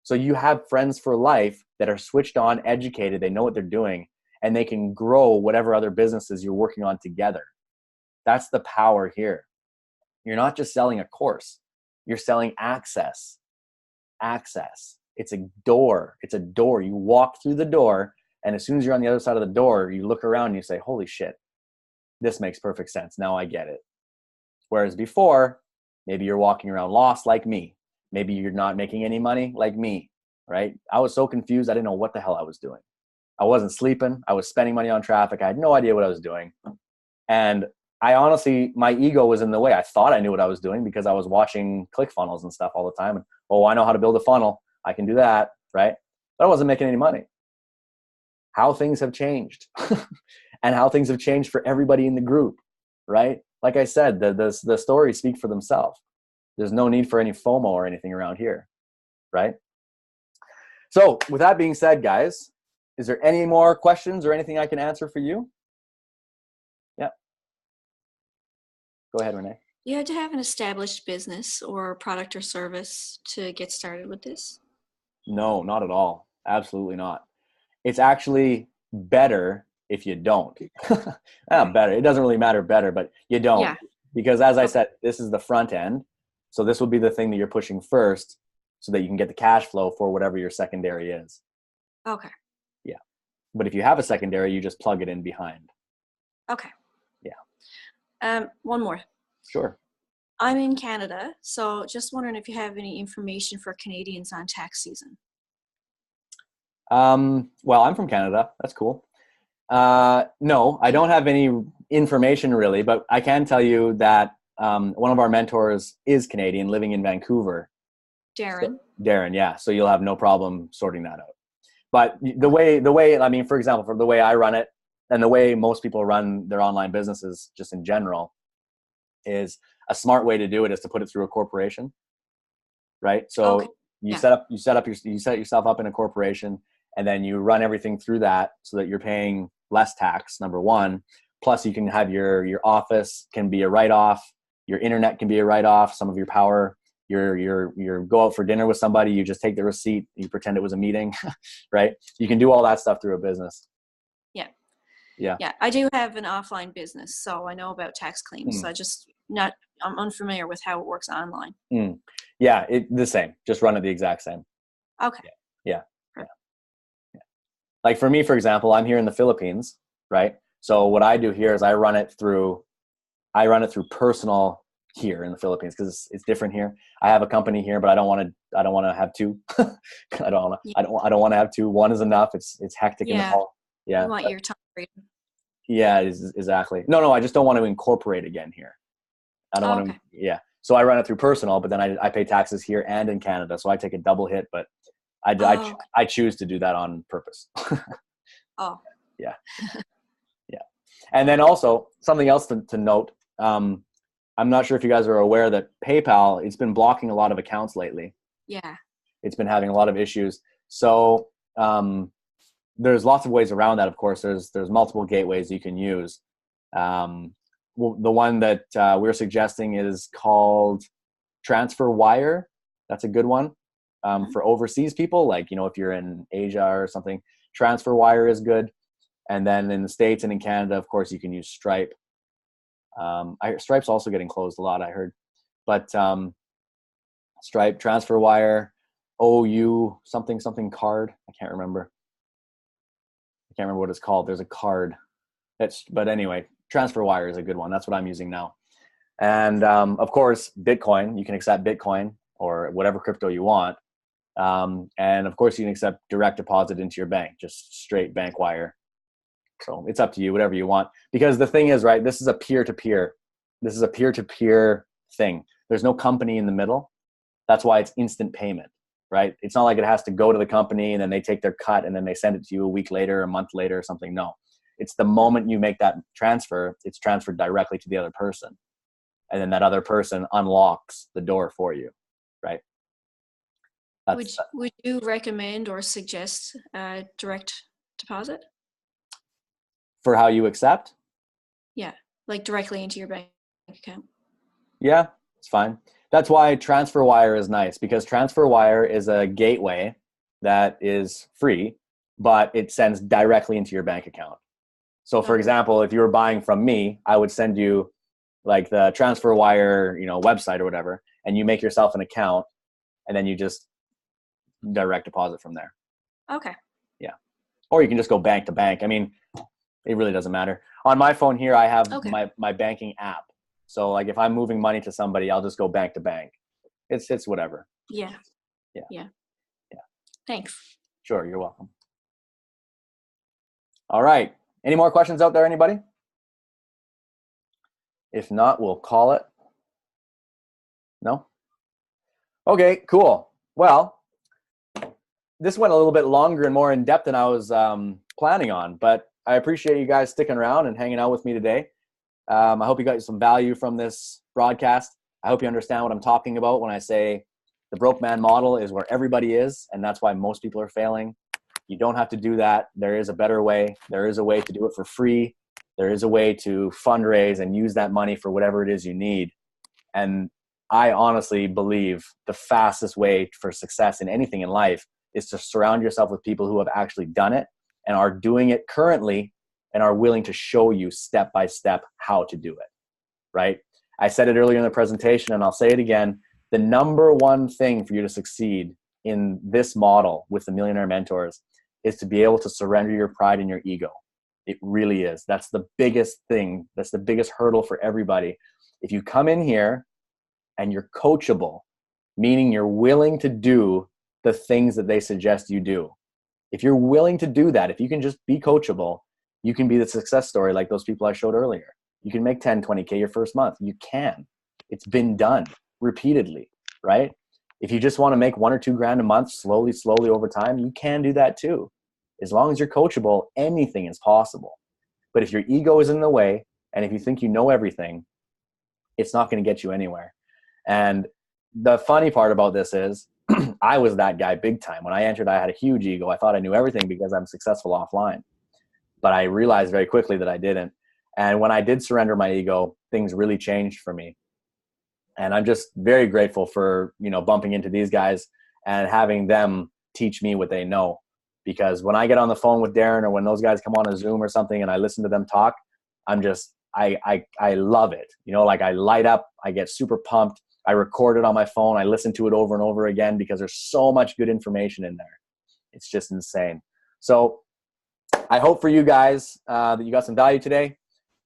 So you have friends for life that are switched on, educated, they know what they're doing, and they can grow whatever other businesses you're working on together. That's the power here. You're not just selling a course. You're selling access. Access. It's a door. It's a door. You walk through the door, and as soon as you're on the other side of the door, you look around and you say, holy shit, this makes perfect sense. Now I get it. Whereas before, maybe you're walking around lost like me. Maybe you're not making any money like me, right? I was so confused. I didn't know what the hell I was doing. I wasn't sleeping. I was spending money on traffic. I had no idea what I was doing. And I honestly, my ego was in the way. I thought I knew what I was doing because I was watching ClickFunnels and stuff all the time. And, oh, I know how to build a funnel. I can do that, right? But I wasn't making any money. How things have changed and how things have changed for everybody in the group, right? Like I said, the stories speak for themselves. There's no need for any FOMO or anything around here, right? So with that being said, guys, is there any more questions or anything I can answer for you? Yeah. Go ahead, Renee. You have to have an established business or product or service to get started with this? No, not at all. Absolutely not. It's actually better if you don't. Better. It doesn't really matter better, but you don't. Yeah. Because as I said, this is the front end. So this will be the thing that you're pushing first so that you can get the cash flow for whatever your secondary is. Okay. Yeah. But if you have a secondary, you just plug it in behind. Okay. Yeah. One more. Sure. I'm in Canada, so just wondering if you have any information for Canadians on tax season. Well, I'm from Canada. That's cool. No, I don't have any information really, but I can tell you that one of our mentors is Canadian, living in Vancouver. Darren. Darren, yeah. So you'll have no problem sorting that out. But the way, I mean, for example, from the way I run it and the way most people run their online businesses just in general is a smart way to do it is to put it through a corporation, right? So Okay. you Yeah. you set yourself up in a corporation, and then you run everything through that so that you're paying less tax, number one. Plus you can have your office can be a write-off, your internet can be a write-off, some of your power, your go out for dinner with somebody, you just take the receipt, you pretend it was a meeting, right? You can do all that stuff through a business. Yeah. Yeah. Yeah. I do have an offline business, so I know about tax claims. I'm unfamiliar with how it works online. Yeah, the same. Just run it the exact same. Okay. Yeah. Like for me, for example, I'm here in the Philippines, right? So what I do here is I run it through personal here in the Philippines because it's different here. I have a company here, but I don't want to have two. I don't want to have two. One is enough. It's hectic in the hall. Yeah. You want your time freedom. Yeah, exactly. No, I just don't want to incorporate again here. I don't want to. Yeah. So I run it through personal, but then I pay taxes here and in Canada, so I take a double hit. But I choose to do that on purpose. Oh. Yeah. Yeah. And then also something else to note. I'm not sure if you guys are aware that PayPal, it's been blocking a lot of accounts lately. Yeah. It's been having a lot of issues. So there's lots of ways around that. Of course, there's multiple gateways you can use. Well, the one that we're suggesting is called Transfer Wire. That's a good one for overseas people. Like, if you're in Asia or something, Transfer Wire is good. And then in the States and in Canada, of course, you can use Stripe. Stripe's also getting closed a lot, I heard. But Stripe, Transfer Wire, OU, something card. I can't remember what it's called. There's a card. But anyway, Transfer Wire is a good one. That's what I'm using now. And of course, Bitcoin. You can accept Bitcoin or whatever crypto you want. And of course, you can accept direct deposit into your bank, just straight bank wire. So it's up to you, whatever you want. Because the thing is, right, this is a peer-to-peer. This is a peer-to-peer thing. There's no company in the middle. That's why it's instant payment, right? It's not like it has to go to the company and then they take their cut and then they send it to you a week later, a month later or something. No. It's the moment you make that transfer, it's transferred directly to the other person. And then that other person unlocks the door for you, right? Would you recommend or suggest direct deposit? For how you accept? Yeah, like directly into your bank account. Yeah, it's fine. That's why Transfer Wire is nice, because Transfer Wire is a gateway that is free, but it sends directly into your bank account. So for example, if you were buying from me, I would send you like the Transfer Wire, website or whatever, and you make yourself an account and then you just direct deposit from there. Okay. Yeah. Or you can just go bank to bank. I mean, it really doesn't matter. On my phone here, I have my banking app. So like if I'm moving money to somebody, I'll just go bank to bank. It's whatever. Yeah. Yeah. Yeah. Yeah. Thanks. Sure. You're welcome. All right. Any more questions out there, anybody? If not, we'll call it. No? Okay, cool. Well, this went a little bit longer and more in depth than I was planning on, but I appreciate you guys sticking around and hanging out with me today. I hope you got some value from this broadcast. I hope you understand what I'm talking about when I say the broke man model is where everybody is, and that's why most people are failing. You don't have to do that. There is a better way. There is a way to do it for free. There is a way to fundraise and use that money for whatever it is you need. And I honestly believe the fastest way for success in anything in life is to surround yourself with people who have actually done it and are doing it currently and are willing to show you step by step how to do it, right? I said it earlier in the presentation and I'll say it again. The number one thing for you to succeed in this model with the Millionaire Mentors is to be able to surrender your pride and your ego. It really is. That's the biggest thing. That's the biggest hurdle for everybody. If you come in here and you're coachable, meaning you're willing to do the things that they suggest you do. If you're willing to do that, if you can just be coachable, you can be the success story like those people I showed earlier. You can make 10, 20K your first month. You can. It's been done repeatedly, right? If you just want to make $1 or $2 grand a month, slowly over time, you can do that too. As long as you're coachable, anything is possible. But if your ego is in the way, and if you think you know everything, it's not going to get you anywhere. And the funny part about this is I was that guy big time. When I entered, I had a huge ego. I thought I knew everything because I'm successful offline. But I realized very quickly that I didn't. And when I did surrender my ego, things really changed for me. And I'm just very grateful for, bumping into these guys and having them teach me what they know. Because when I get on the phone with Darren, or when those guys come on a Zoom or something and I listen to them talk, I love it. I light up, I get super pumped. I record it on my phone. I listen to it over and over again because there's so much good information in there. It's just insane. So I hope for you guys that you got some value today.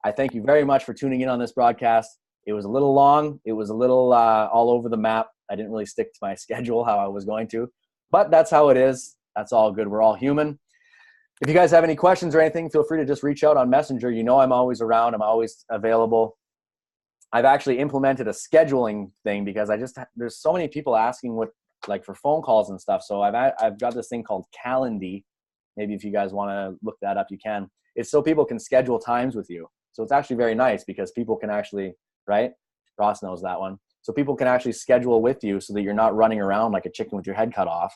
I thank you very much for tuning in on this broadcast. It was a little long. It was a little all over the map. I didn't really stick to my schedule how I was going to, but that's how it is. That's all good. We're all human. If you guys have any questions or anything, feel free to just reach out on Messenger. I'm always around. I'm always available. I've actually implemented a scheduling thing because there's so many people asking for phone calls and stuff. So I've got this thing called Calendly. Maybe if you guys want to look that up, you can. It's so people can schedule times with you. So it's actually very nice because people can actually, right? Ross knows that one. So people can actually schedule with you so that you're not running around like a chicken with your head cut off.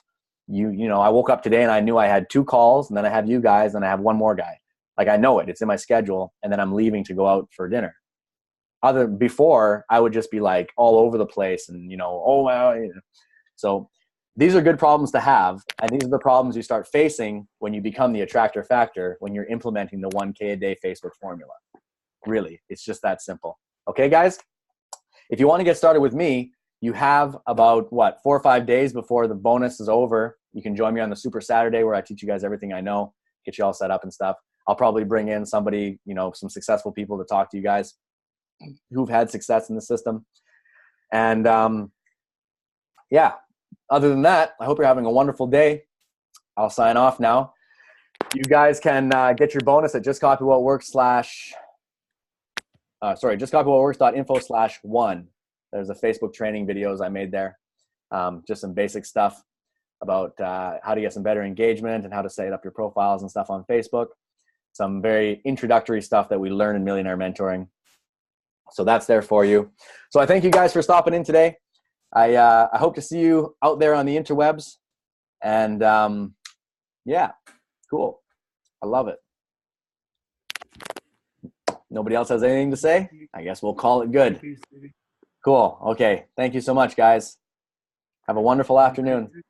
I woke up today and I knew I had 2 calls, and then I have you guys, and I have one more guy. Like, I know it. It's in my schedule, and then I'm leaving to go out for dinner. Before, I would just be like all over the place and, So these are good problems to have, and these are the problems you start facing when you become the attractor factor, when you're implementing the 1K a day Facebook formula. Really, it's just that simple. Okay, guys? If you want to get started with me, you have about 4 or 5 days before the bonus is over. You can join me on the Super Saturday where I teach you guys everything I know, get you all set up and stuff. I'll probably bring in somebody, some successful people to talk to you guys who've had success in the system. And other than that, I hope you're having a wonderful day. I'll sign off now. You guys can get your bonus at justcopywhatworks.info/1. There's a Facebook training videos I made there. Just some basic stuff about how to get some better engagement and how to set up your profiles and stuff on Facebook. Some very introductory stuff that we learn in Millionaire Mentoring. So that's there for you. So I thank you guys for stopping in today. I hope to see you out there on the interwebs. And cool. I love it. Nobody else has anything to say? I guess we'll call it good. Cool. Okay. Thank you so much, guys. Have a wonderful afternoon.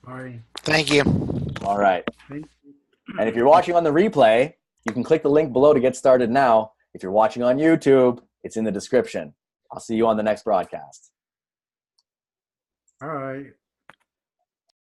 Bye. Thank you. All right. And if you're watching on the replay, you can click the link below to get started now. If you're watching on YouTube, it's in the description. I'll see you on the next broadcast. All right.